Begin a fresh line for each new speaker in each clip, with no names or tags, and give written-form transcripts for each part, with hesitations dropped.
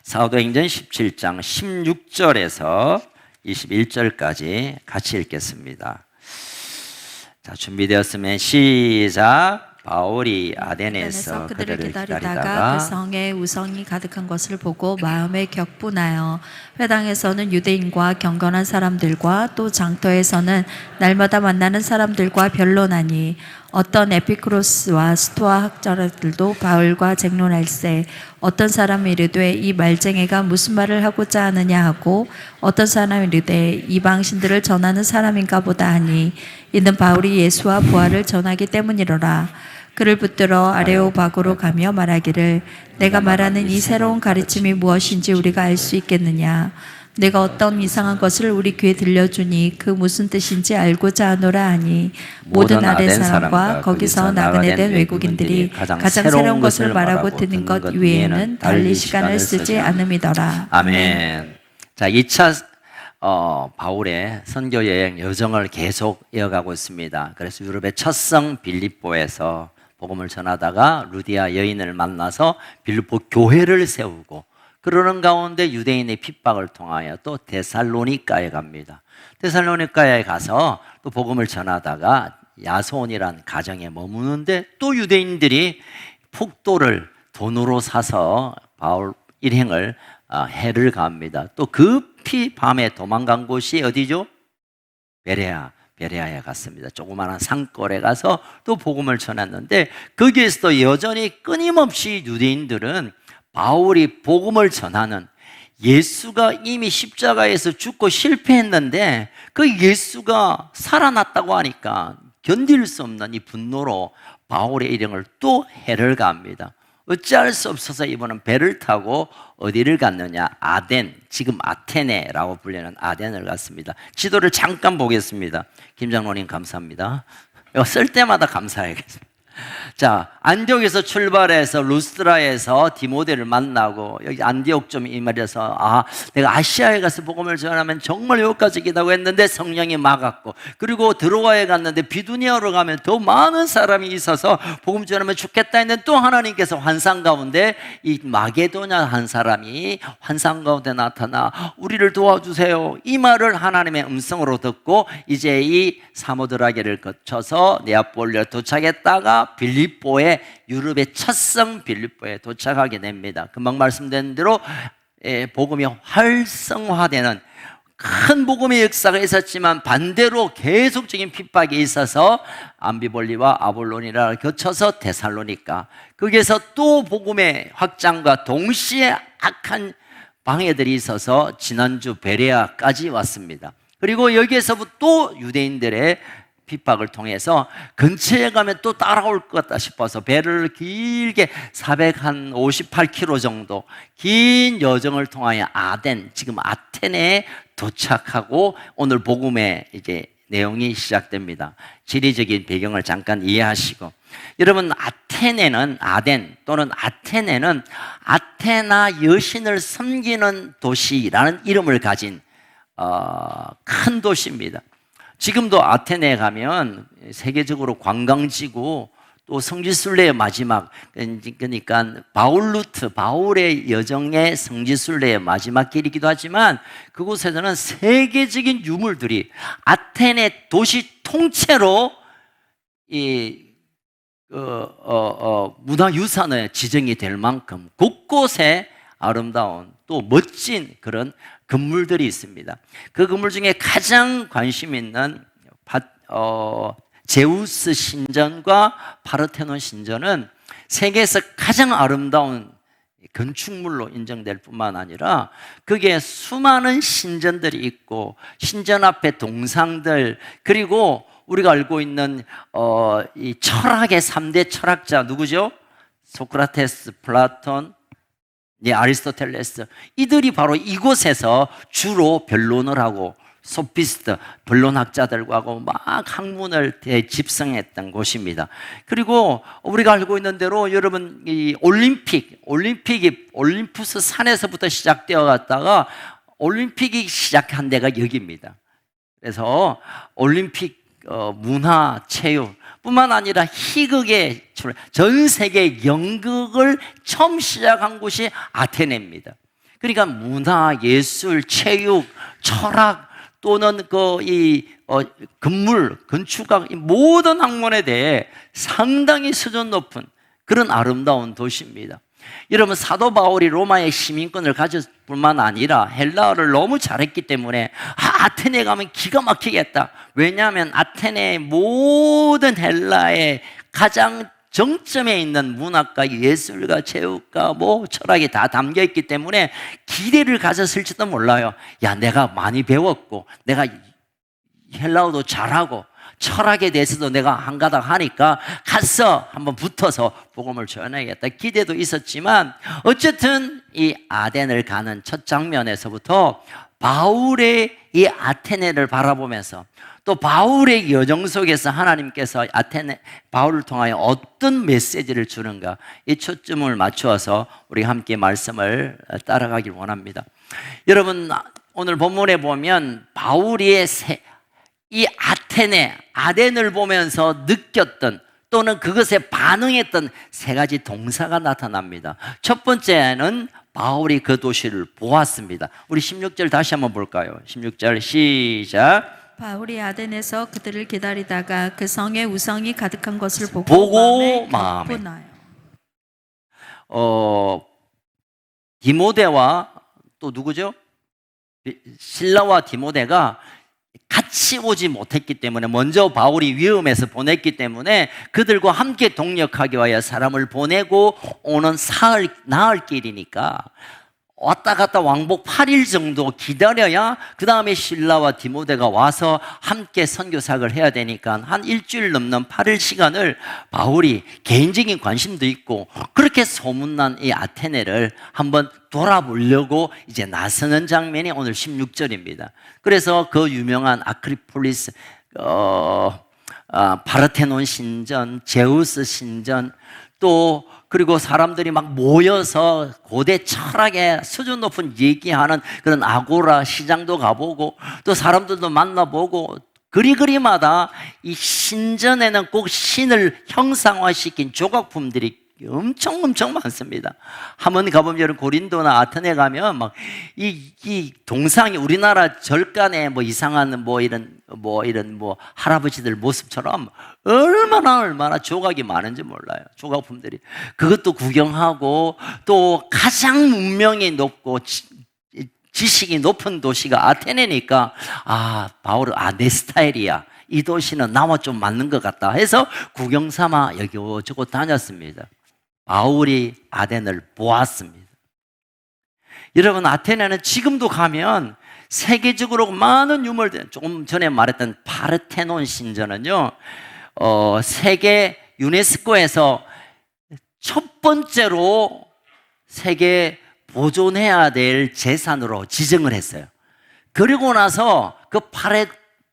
사도행전 17장 16절에서 21절까지 같이 읽겠습니다. 자, 준비되었으면 시작. 바울이 아덴에서 그들을 기다리다가
그 성에 우성이 가득한 것을 보고 마음에 격분하여 회당에서는 유대인과 경건한 사람들과 또 장터에서는 날마다 만나는 사람들과 변론하니 어떤 에피쿠로스와 스토아 학자들도 바울과 쟁론할세 어떤 사람이 이르되 이 말쟁이가 무슨 말을 하고자 하느냐 하고 어떤 사람이 이르되 이방신들을 전하는 사람인가 보다 하니 이는 바울이 예수와 부활을 전하기 때문이로라. 그를 붙들어 아레오바고로 가며 말하기를 내가 말하는 이 새로운 가르침이 무엇인지 우리가 알 수 있겠느냐. 내가 어떤 이상한 것을 우리 귀에 들려주니 그 무슨 뜻인지 알고자 하노라 하니 모든 아덴 사람과 거기서 나그네 된 외국인들이 가장 새로운 것을 말하고 듣는 것 외에는 달리 시간을 쓰지 않음이더라.
아멘. 자, 2차 바울의 선교 여행 여정을 계속 이어가고 있습니다. 그래서 유럽의 첫 성 빌립보에서 복음을 전하다가 루디아 여인을 만나서 빌립보 교회를 세우고 그러는 가운데 유대인의 핍박을 통하여 또 데살로니가에 갑니다. 데살로니가에 가서 또 복음을 전하다가 야손이란 가정에 머무는데 또 유대인들이 폭도를 돈으로 사서 바울 일행을 해를 가합니다. 또 급히 밤에 도망간 곳이 어디죠? 베레아에 갔습니다. 조그마한 산골에 가서 또 복음을 전했는데 거기에서도 여전히 끊임없이 유대인들은 바울이 복음을 전하는 예수가 이미 십자가에서 죽고 실패했는데 그 예수가 살아났다고 하니까 견딜 수 없는 이 분노로 바울의 일행을 또 해를 가합니다. 어찌할 수 없어서 이번은 배를 타고 어디를 갔느냐? 아덴, 지금 아테네라고 불리는 아덴을 갔습니다. 지도를 잠깐 보겠습니다. 김장로님 감사합니다. 이거 쓸 때마다 감사해야겠습니다. 자, 안디옥에서 출발해서 루스드라에서 디모데를 만나고 여기 안디옥 좀 이 말이어서 내가 아시아에 가서 복음을 전하면 정말 여기까지 기다고 했는데 성령이 막았고 그리고 드로아에 갔는데 비두니아로 가면 더 많은 사람이 있어서 복음 전하면 죽겠다 했는데 또 하나님께서 환상 가운데 이 마게도냐 한 사람이 환상 가운데 나타나 우리를 도와주세요 이 말을 하나님의 음성으로 듣고 이제 이 사모드라게를 거쳐서 네아폴리에 도착했다가 빌립보에 유럽의 첫 성 빌립보에 도착하게 됩니다. 금방 말씀드린 대로 복음이 활성화되는 큰 복음의 역사가 있었지만 반대로 계속적인 핍박이 있어서 암비볼리와 아볼로니라를 거쳐서 데살로니가 거기에서 또 복음의 확장과 동시에 악한 방해들이 있어서 지난주 베레아까지 왔습니다. 그리고 여기에서부터 또 유대인들의 핍박을 통해서 근처에 가면 또 따라올 것 같다 싶어서 배를 길게 458km 정도 긴 여정을 통하여 아덴, 지금 아테네에 도착하고 오늘 복음의 이제 내용이 시작됩니다. 지리적인 배경을 잠깐 이해하시고 여러분 아테네는 아덴 또는 아테네는 아테나 여신을 섬기는 도시라는 이름을 가진 큰 도시입니다. 지금도 아테네에 가면 세계적으로 관광지고 또 성지순례의 마지막 그러니까 바울의 여정의 성지순례의 마지막 길이기도 하지만 그곳에서는 세계적인 유물들이 아테네 도시 통째로 이 문화유산에 지정이 될 만큼 곳곳에 아름다운 또 멋진 그런 건물들이 있습니다. 그 건물 중에 가장 관심 있는 제우스 신전과 파르테논 신전은 세계에서 가장 아름다운 건축물로 인정될 뿐만 아니라 거기에 수많은 신전들이 있고 신전 앞에 동상들 그리고 우리가 알고 있는 이 철학의 3대 철학자 누구죠? 소크라테스, 플라톤, 아리스토텔레스 이들이 바로 이곳에서 주로 변론을 하고 소피스트, 변론학자들과 하고 막 학문을 집성했던 곳입니다. 그리고 우리가 알고 있는 대로 여러분 이 올림픽이 올림푸스 산에서부터 시작되어 갔다가 올림픽이 시작한 데가 여기입니다. 그래서 올림픽 문화, 체육 뿐만 아니라 희극의 전 세계 연극을 처음 시작한 곳이 아테네입니다. 그러니까 문화, 예술, 체육, 철학 또는 건물, 건축학 이 모든 학문에 대해 상당히 수준 높은 그런 아름다운 도시입니다. 여러분, 사도 바울이 로마의 시민권을 가졌을 뿐만 아니라 헬라어를 너무 잘했기 때문에 아테네 가면 기가 막히겠다. 왜냐하면 아테네의 모든 헬라의 가장 정점에 있는 문학과 예술과 체육과 철학이 다 담겨 있기 때문에 기대를 가졌을지도 몰라요. 야, 내가 많이 배웠고 내가 헬라어도 잘하고 철학에 대해서도 내가 한가닥 하니까 가서 한번 붙어서 복음을 전해야겠다 기대도 있었지만, 어쨌든 이 아덴을 가는 첫 장면에서부터 바울의 이 아테네를 바라보면서 또 바울의 여정 속에서 하나님께서 바울을 통하여 어떤 메시지를 주는가, 이 초점을 맞추어서 우리 함께 말씀을 따라가길 원합니다. 여러분, 오늘 본문에 보면 바울이 이 아덴을 보면서 느꼈던 또는 그것에 반응했던 세 가지 동사가 나타납니다. 첫 번째는 바울이 그 도시를 보았습니다. 우리 16절 다시 한번 볼까요? 16절 시작.
바울이 아덴에서 그들을 기다리다가 그 성에 우상이 가득한 것을 보고
마음에
격분하여.
디모데와 또 누구죠? 실라와 디모데가 같이 오지 못했기 때문에, 먼저 바울이 위험해서 보냈기 때문에 그들과 함께 동력하기 위하여 사람을 보내고 오는 나흘 길이니까 왔다 갔다 왕복 8일 정도 기다려야 그 다음에 실라와 디모데가 와서 함께 선교사역을 해야 되니까 한 일주일 넘는 8일 시간을 바울이 개인적인 관심도 있고 그렇게 소문난 이 아테네를 한번 돌아보려고 이제 나서는 장면이 오늘 16절입니다. 그래서 그 유명한 아크리폴리스, 파르테논 신전, 제우스 신전, 또 그리고 사람들이 막 모여서 고대 철학의 수준 높은 얘기하는 그런 아고라 시장도 가보고 또 사람들도 만나보고, 그리마다 이 신전에는 꼭 신을 형상화시킨 조각품들이 엄청 많습니다. 한번 가보면 여러분, 고린도나 아테네 가면 막 이 동상이 우리나라 절간에 이상한 이런 할아버지들 모습처럼 얼마나 조각이 많은지 몰라요. 조각품들이. 그것도 구경하고, 또 가장 문명이 높고 지식이 높은 도시가 아테네니까 바울은 내 스타일이야, 이 도시는 나와 좀 맞는 것 같다 해서 구경 삼아 여기저기 다녔습니다. 바울이 아덴을 보았습니다. 여러분, 아테네는 지금도 가면 세계적으로 많은 유물들, 조금 전에 말했던 파르테논 신전은요, 세계 유네스코에서 첫 번째로 세계 보존해야 될 재산으로 지정을 했어요. 그리고 나서 그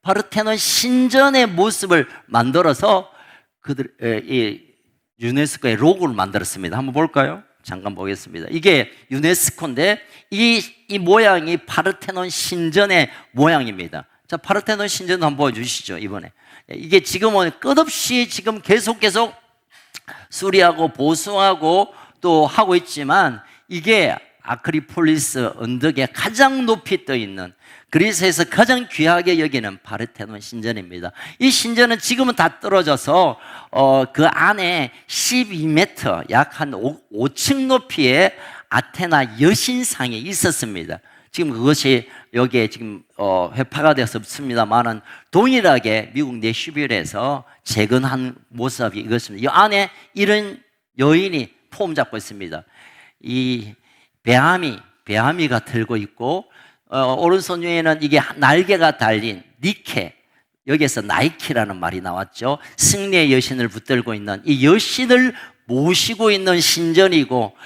파르테논 신전의 모습을 만들어서 이 유네스코의 로고를 만들었습니다. 한번 볼까요? 잠깐 보겠습니다. 이게 유네스코인데 이 모양이 파르테논 신전의 모양입니다. 자, 파르테논 신전 한번 보여주시죠. 이번에 이게 지금은 끝없이 지금 계속 수리하고 보수하고 또 하고 있지만, 이게 아크리폴리스 언덕에 가장 높이 떠 있는, 그리스에서 가장 귀하게 여기는 파르테논 신전입니다. 이 신전은 지금은 다 떨어져서 그 안에 12m, 약 한 5층 높이의 아테나 여신상이 있었습니다. 지금 그것이 여기에 지금 회파가 되어서 없습니다만은 동일하게 미국 내슈빌에서 재건한 모습이 이것입니다. 이 안에 이런 여인이 폼 잡고 있습니다. 이 배아미가 들고 있고, 오른손 위에는 이게 날개가 달린 니케, 여기에서 나이키라는 말이 나왔죠. 승리의 여신을 붙들고 있는 이 여신을 모시고 있는 신전이고,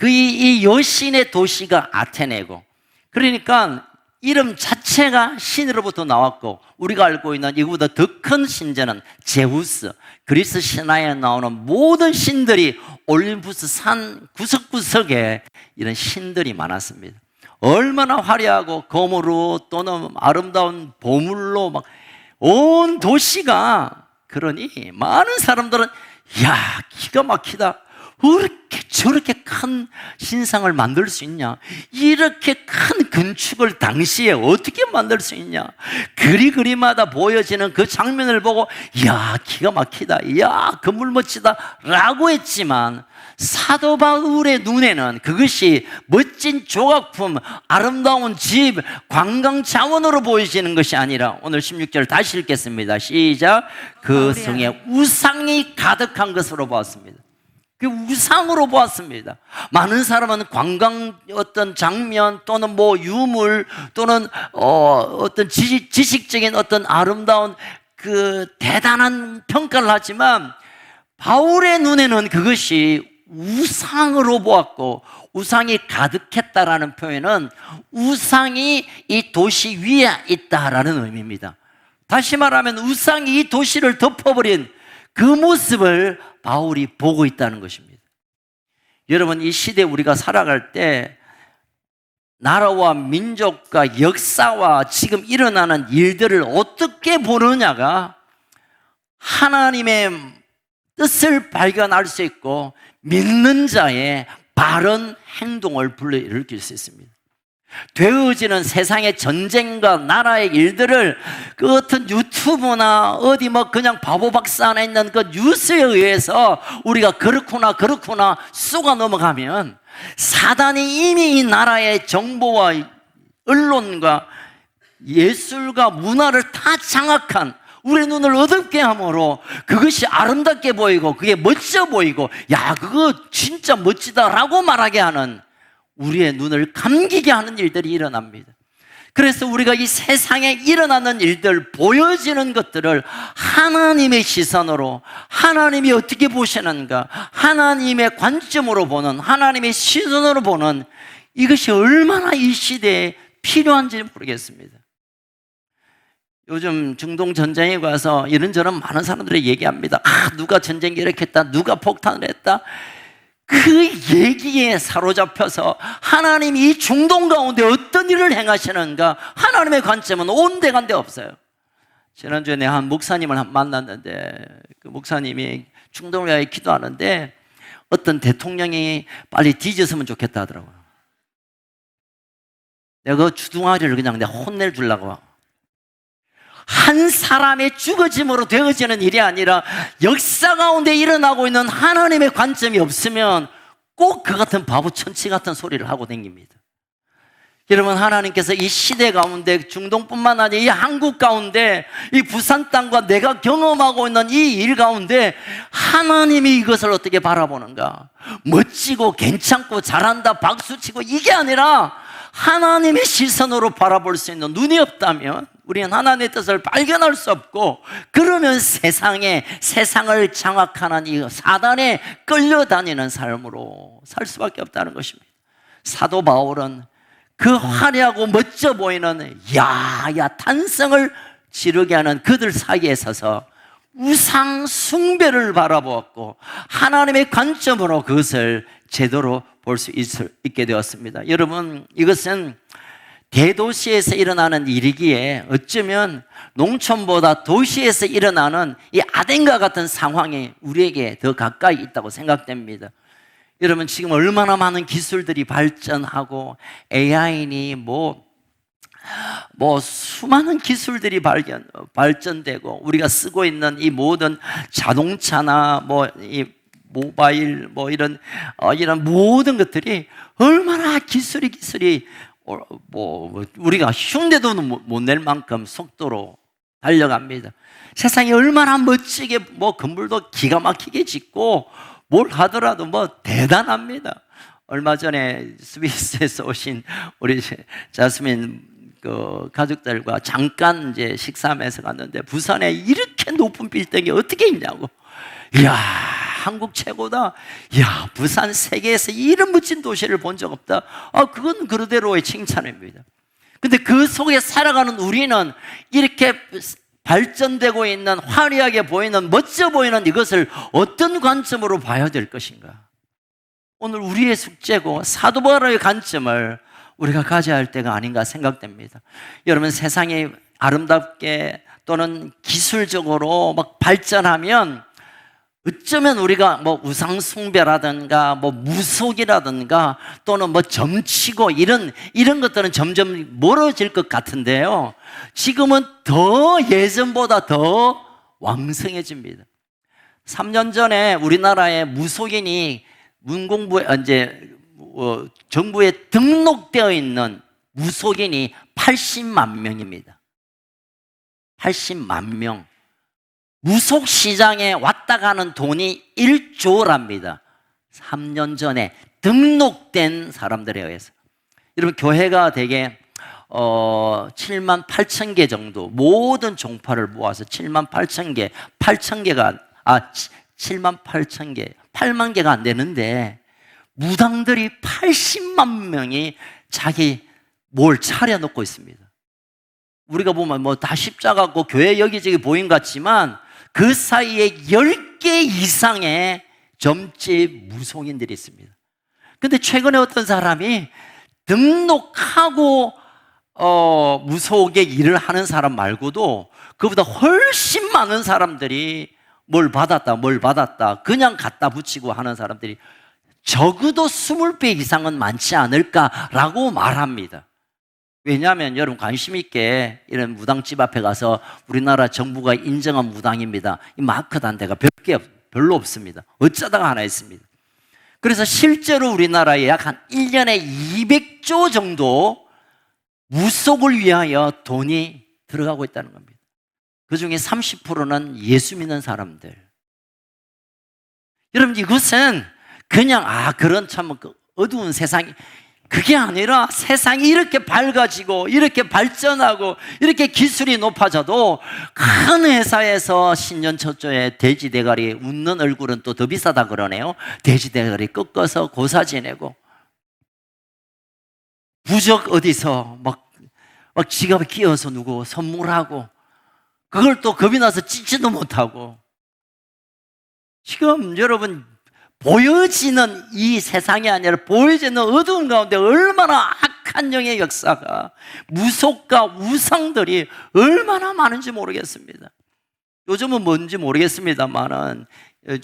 이 여신의 도시가 아테네고, 그러니까 이름 자체가 신으로부터 나왔고, 우리가 알고 있는 이거보다 더 큰 신전은 제우스, 그리스 신화에 나오는 모든 신들이 올림푸스 산 구석구석에 이런 신들이 많았습니다. 얼마나 화려하고 검으로 또는 아름다운 보물로 막 온 도시가, 그러니 많은 사람들은 기가 막히다, 어떻게 저렇게 큰 신상을 만들 수 있냐? 이렇게 큰 건축을 당시에 어떻게 만들 수 있냐? 그리마다 보여지는 그 장면을 보고 이야 기가 막히다, 이야 건물 멋지다 라고 했지만, 사도 바울의 눈에는 그것이 멋진 조각품, 아름다운 집, 관광 자원으로 보여지는 것이 아니라, 오늘 16절 다시 읽겠습니다. 시작. 그 성에 우상이 가득한 것으로 보았습니다. 그 우상으로 보았습니다. 많은 사람은 관광 어떤 장면 또는 뭐 유물 또는 어떤 지식적인 어떤 아름다운 그 대단한 평가를 하지만, 바울의 눈에는 그것이 우상으로 보았고, 우상이 가득했다라는 표현은 우상이 이 도시 위에 있다라는 의미입니다. 다시 말하면 우상이 이 도시를 덮어버린 그 모습을 바울이 보고 있다는 것입니다. 여러분, 이 시대에 우리가 살아갈 때 나라와 민족과 역사와 지금 일어나는 일들을 어떻게 보느냐가 하나님의 뜻을 발견할 수 있고 믿는 자의 바른 행동을 불러일으킬 수 있습니다. 되어지는 세상의 전쟁과 나라의 일들을 그 어떤 유튜브나 어디 뭐 그냥 바보 박스 안에 있는 그 뉴스에 의해서 우리가 그렇구나 쏘가 넘어가면, 사단이 이미 이 나라의 정보와 언론과 예술과 문화를 다 장악한 우리의 눈을 어둡게 함으로 그것이 아름답게 보이고 그게 멋져 보이고 야 그거 진짜 멋지다라고 말하게 하는, 우리의 눈을 감기게 하는 일들이 일어납니다. 그래서 우리가 이 세상에 일어나는 일들, 보여지는 것들을 하나님의 시선으로, 하나님이 어떻게 보시는가, 하나님의 관점으로 보는, 하나님의 시선으로 보는, 이것이 얼마나 이 시대에 필요한지 모르겠습니다. 요즘 중동 전쟁에 가서 이런저런 많은 사람들이 얘기합니다. 누가 전쟁 일으켰다, 누가 폭탄을 했다. 그 얘기에 사로잡혀서 하나님이 이 중동 가운데 어떤 일을 행하시는가, 하나님의 관점은 온데간데 없어요. 지난주에 내가 한 목사님을 만났는데, 그 목사님이 중동을 위하여 기도하는데 어떤 대통령이 빨리 뒤졌으면 좋겠다 하더라고요. 내가 그 주둥아리를 그냥 내가 혼내주려고. 한 사람의 죽어짐으로 되어지는 일이 아니라 역사 가운데 일어나고 있는 하나님의 관점이 없으면 꼭 그 같은 바보 천치 같은 소리를 하고 다닙니다. 여러분, 하나님께서 이 시대 가운데 중동뿐만 아니라 이 한국 가운데 이 부산 땅과 내가 경험하고 있는 이 일 가운데 하나님이 이것을 어떻게 바라보는가, 멋지고 괜찮고 잘한다 박수치고 이게 아니라 하나님의 시선으로 바라볼 수 있는 눈이 없다면 우리는 하나님의 뜻을 발견할 수 없고, 그러면 세상을 장악하는 이 사단에 끌려다니는 삶으로 살 수밖에 없다는 것입니다. 사도 바울은 그 화려하고 멋져 보이는 탄성을 지르게 하는 그들 사이에 서서 우상 숭배를 바라보았고, 하나님의 관점으로 그것을 제대로 볼 수 있게 되었습니다. 여러분, 이것은 대도시에서 일어나는 일이기에 어쩌면 농촌보다 도시에서 일어나는 이 아덴과 같은 상황이 우리에게 더 가까이 있다고 생각됩니다. 여러분, 지금 얼마나 많은 기술들이 발전하고 AI니 뭐 수많은 기술들이 발전되고 우리가 쓰고 있는 이 모든 자동차나 이 모바일 이런 모든 것들이 얼마나 기술이 우리가 흉내도 못 낼 만큼 속도로 달려갑니다. 세상이 얼마나 멋지게 건물도 기가 막히게 짓고 뭘 하더라도 대단합니다. 얼마 전에 스위스에서 오신 우리 자스민 그 가족들과 잠깐 이제 식사하면서 갔는데, 부산에 이렇게 높은 빌딩이 어떻게 있냐고. 이야, 한국 최고다. 이야, 부산 세계에서 이런 멋진 도시를 본 적 없다. 그건 그대로의 칭찬입니다. 근데 그 속에 살아가는 우리는 이렇게 발전되고 있는, 화려하게 보이는, 멋져 보이는 이것을 어떤 관점으로 봐야 될 것인가? 오늘 우리의 숙제고 사도 바울의 관점을 우리가 가져야 할 때가 아닌가 생각됩니다. 여러분, 세상이 아름답게 또는 기술적으로 발전하면 어쩌면 우리가 뭐 우상숭배라든가 뭐 무속이라든가 또는 뭐 점치고 이런 것들은 점점 멀어질 것 같은데요. 지금은 더 예전보다 더 왕성해집니다. 3년 전에 우리나라에 무속인이 문공부에 정부에 등록되어 있는 무속인이 80만 명입니다. 80만 명. 무속 시장에 왔다 가는 돈이 1조랍니다. 3년 전에 등록된 사람들에 의해서. 여러분, 교회가 대개 7만 8천 개 정도, 모든 종파를 모아서 7만 8천 개, 7만 8천 개, 8만 개가 안 되는데 무당들이 80만 명이 자기 뭘 차려놓고 있습니다. 우리가 보면 뭐 다 십자가고 교회 여기저기 보인 것 같지만 그 사이에 10개 이상의 점집 무속인들이 있습니다. 근데 최근에 어떤 사람이 등록하고 무속의 일을 하는 사람 말고도 그보다 훨씬 많은 사람들이 뭘 받았다 그냥 갖다 붙이고 하는 사람들이 적어도 20배 이상은 많지 않을까라고 말합니다. 왜냐하면 여러분 관심 있게 이런 무당집 앞에 가서 우리나라 정부가 인정한 무당입니다, 이 마크 단대가 별로 없습니다. 어쩌다가 하나 있습니다. 그래서 실제로 우리나라에 약 한 1년에 200조 정도 무속을 위하여 돈이 들어가고 있다는 겁니다. 그 중에 30%는 예수 믿는 사람들. 여러분, 이것은 그냥 그런 참 어두운 세상이, 그게 아니라 세상이 이렇게 밝아지고 이렇게 발전하고 이렇게 기술이 높아져도 큰 회사에서 신년 첫조에 돼지 대가리 웃는 얼굴은 또 더 비싸다 그러네요. 돼지 대가리 꺾어서 고사 지내고 부적 어디서 막 지갑에 끼워서 누구 선물하고 그걸 또 겁이 나서 찢지도 못하고. 지금 여러분, 보여지는 이 세상이 아니라 보여지는 어두운 가운데 얼마나 악한 영의 역사가, 무속과 우상들이 얼마나 많은지 모르겠습니다. 요즘은 뭔지 모르겠습니다만은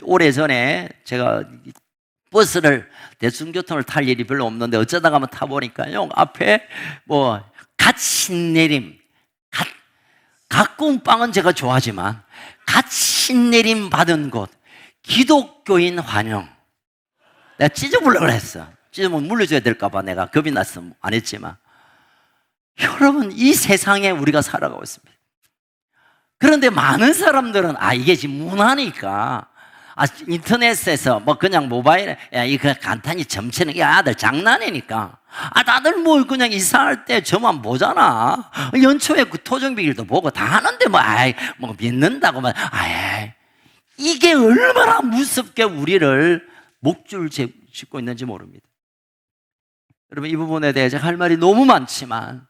오래전에 제가 버스를, 대중교통을 탈 일이 별로 없는데 어쩌다가 한번 타보니까요, 앞에 뭐 갓신내림, 가까운 빵은 제가 좋아하지만 갓신내림 받은 곳, 기독교인 환영. 내가 찢어보려고 했어. 찢으면 물려줘야 될까봐 내가 겁이 났어. 안 했지만. 여러분, 이 세상에 우리가 살아가고 있습니다. 그런데 많은 사람들은 이게 지금 문화니까 인터넷에서 뭐 그냥 모바일에 이거 간단히 점치는 게 아들 장난이니까 다들 뭐 그냥 이사할 때 저만 보잖아. 연초에 그 토정비길도 보고 다 하는데 뭐 믿는다고 이게 얼마나 무섭게 우리를 목줄 짓고 있는지 모릅니다. 여러분, 이 부분에 대해서 할 말이 너무 많지만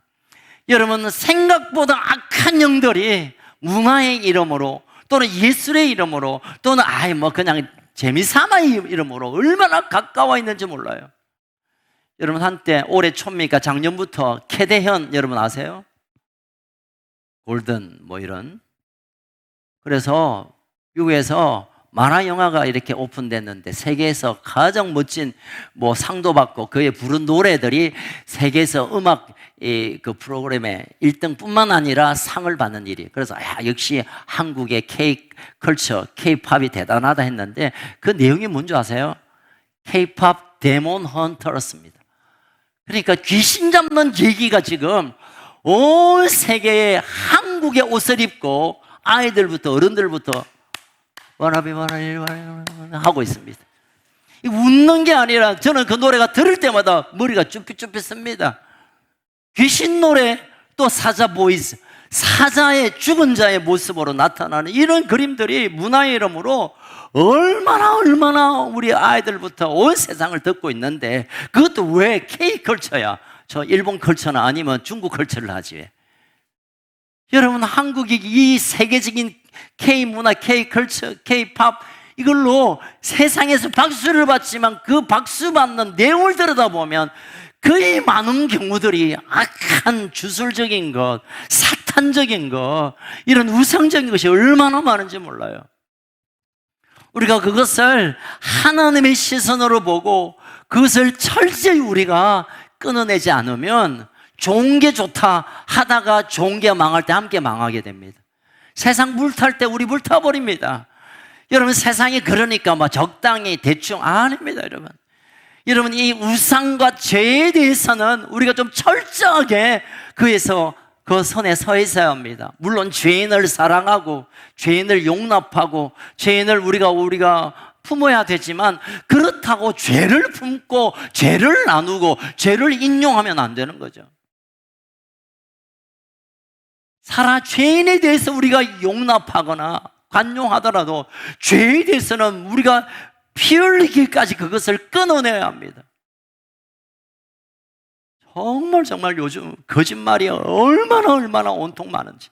여러분, 생각보다 악한 영들이 문화의 이름으로 또는 예술의 이름으로 또는 뭐 그냥 재미삼아의 이름으로 얼마나 가까워 있는지 몰라요. 여러분, 한때 올해 초입니까 작년부터 캐대현 여러분 아세요? 골든 뭐 이런. 그래서 미국에서 만화 영화가 이렇게 오픈됐는데 세계에서 가장 멋진 뭐 상도 받고 그에 부른 노래들이 세계에서 음악 그 프로그램에 1등뿐만 아니라 상을 받는 일이. 그래서 역시 한국의 K-컬처, K-팝이 대단하다 했는데 그 내용이 뭔지 아세요? K-팝 데몬 헌터였습니다. 그러니까 귀신 잡는 얘기가 지금 온 세계에 한국의 옷을 입고 아이들부터 어른들부터 하고 있습니다. 웃는 게 아니라 저는 그 노래가 들을 때마다 머리가 쭈삣쭈삣습니다. 귀신 노래, 또 사자 보이스, 사자의 죽은 자의 모습으로 나타나는 이런 그림들이 문화의 이름으로 얼마나 우리 아이들부터 온 세상을 듣고 있는데 그것도 왜 K컬처야? 저 일본 컬처나 아니면 중국 컬처를 하지 왜? 여러분, 한국이 이 세계적인 K문화, K컬처, K팝 이걸로 세상에서 박수를 받지만 그 박수 받는 내용을 들여다보면 거의 많은 경우들이 악한 주술적인 것, 사탄적인 것, 이런 우상적인 것이 얼마나 많은지 몰라요. 우리가 그것을 하나님의 시선으로 보고 그것을 철저히 우리가 끊어내지 않으면 좋은 게 좋다 하다가 좋은 게 망할 때 함께 망하게 됩니다. 세상 물탈 때 우리 물타버립니다. 여러분, 세상이 그러니까 뭐 적당히 대충 아닙니다. 여러분, 이 우상과 죄에 대해서는 우리가 좀 철저하게 그 선에 서 있어야 합니다. 물론 죄인을 사랑하고 죄인을 용납하고 죄인을 우리가 품어야 되지만, 그렇다고 죄를 품고 죄를 나누고 죄를 인용하면 안 되는 거죠. 죄인에 대해서 우리가 용납하거나 관용하더라도 죄에 대해서는 우리가 피 흘리기까지 그것을 끊어내야 합니다. 정말 요즘 거짓말이 얼마나 온통 많은지.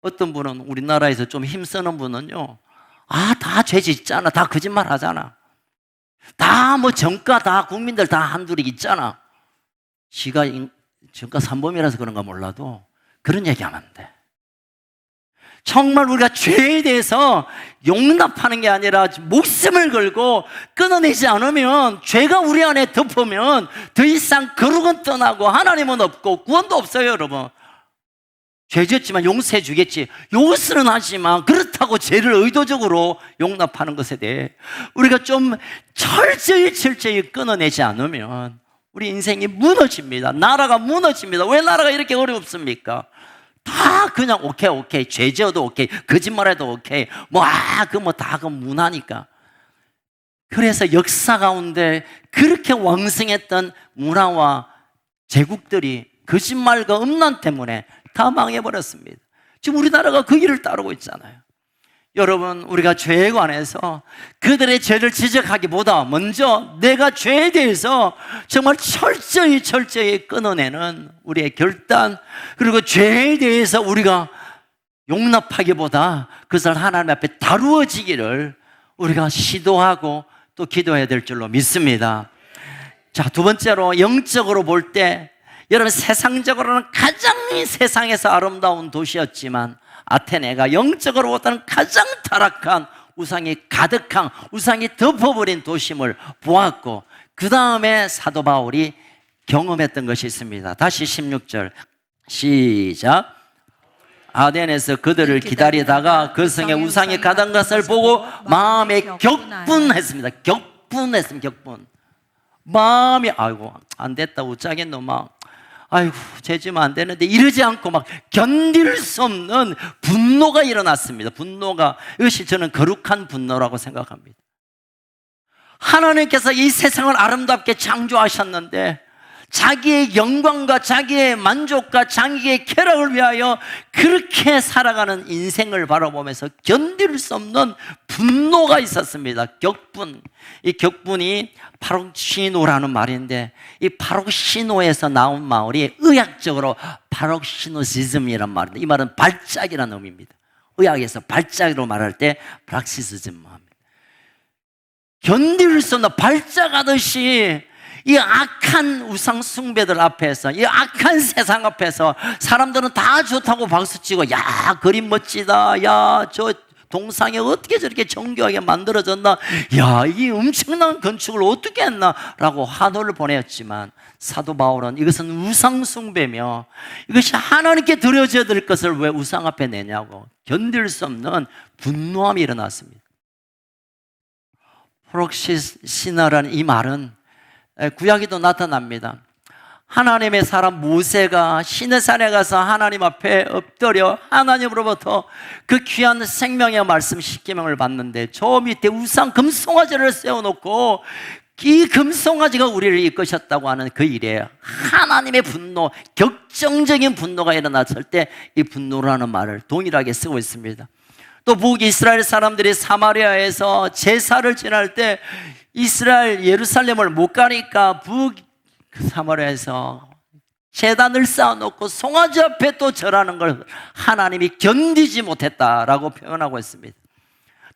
어떤 분은, 우리나라에서 좀 힘쓰는 분은요, 다 죄 짓잖아, 다 거짓말 하잖아, 다 뭐 정가 다 국민들 다 한둘이 있잖아. 지가 정가 삼범이라서 그런가 몰라도 그런 얘기하면 안 돼. 정말 우리가 죄에 대해서 용납하는 게 아니라 목숨을 걸고 끊어내지 않으면, 죄가 우리 안에 덮으면 더 이상 거룩은 떠나고 하나님은 없고 구원도 없어요. 여러분, 죄 지었지만 용서해 주겠지, 용서는 하지만 그렇다고 죄를 의도적으로 용납하는 것에 대해 우리가 좀 철저히 끊어내지 않으면 우리 인생이 무너집니다. 나라가 무너집니다. 왜 나라가 이렇게 어렵습니까? 다 그냥 오케이, 죄 지어도 오케이, 거짓말해도 오케이, 그 문화니까. 그래서 역사 가운데 그렇게 왕성했던 문화와 제국들이 거짓말과 음란 때문에 다 망해버렸습니다. 지금 우리나라가 그 길을 따르고 있잖아요. 여러분, 우리가 죄에 관해서 그들의 죄를 지적하기보다 먼저 내가 죄에 대해서 정말 철저히 끊어내는 우리의 결단, 그리고 죄에 대해서 우리가 용납하기보다 그것을 하나님 앞에 다루어지기를 우리가 시도하고 또 기도해야 될 줄로 믿습니다. 자, 두 번째로, 영적으로 볼 때, 여러분, 세상적으로는 가장 세상에서 아름다운 도시였지만 아테네가 영적으로 보다는 가장 타락한, 우상이 가득한, 우상이 덮어버린 도심을 보았고, 그 다음에 사도 바울이 경험했던 것이 있습니다. 다시 16절 시작. 아덴에서 그들을 기다리다가 그 성에 우상이 가득한 것을 보고 마음에 격분했습니다. 격분. 마음이 안 됐다, 우짜겠노, 죄 지으면 안 되는데, 이러지 않고 막 견딜 수 없는 분노가 일어났습니다. 이것이 저는 거룩한 분노라고 생각합니다. 하나님께서 이 세상을 아름답게 창조하셨는데 자기의 영광과 자기의 만족과 자기의 쾌락을 위하여 그렇게 살아가는 인생을 바라보면서 견딜 수 없는 분노가 있었습니다. 격분. 이 격분이 파록시노라는 말인데, 이 파록시노에서 나온 말이 의학적으로 파록시노시즘이란 말인데, 이 말은 발작이라는 의미입니다. 의학에서 발작으로 말할 때 프락시스즘 합니다. 견딜 수 없는, 발작하듯이 이 악한 우상 숭배들 앞에서, 이 악한 세상 앞에서 사람들은 다 좋다고 박수치고, 야, 그림 멋지다, 야, 저 동상이 어떻게 저렇게 정교하게 만들어졌나, 야, 이 엄청난 건축을 어떻게 했나 라고 환호를 보냈지만, 사도 바울은 이것은 우상 숭배며 이것이 하나님께 드려져야 될 것을 왜 우상 앞에 내냐고 견딜 수 없는 분노함이 일어났습니다. 프록시시나라는 이 말은 구약에도 나타납니다. 하나님의 사람 모세가 시내산에 가서 하나님 앞에 엎드려 하나님으로부터 그 귀한 생명의 말씀 십계명을 받는데, 저 밑에 우상 금송아지를 세워놓고 이 금송아지가 우리를 이끄셨다고 하는 그 일에 하나님의 분노, 격정적인 분노가 일어났을 때 이 분노라는 말을 동일하게 쓰고 있습니다. 또 북이스라엘 사람들이 사마리아에서 제사를 지낼 때 이스라엘 예루살렘을 못 가니까 사마리아에서 제단을 쌓아놓고 송아지 앞에 또 절하는 걸 하나님이 견디지 못했다라고 표현하고 있습니다.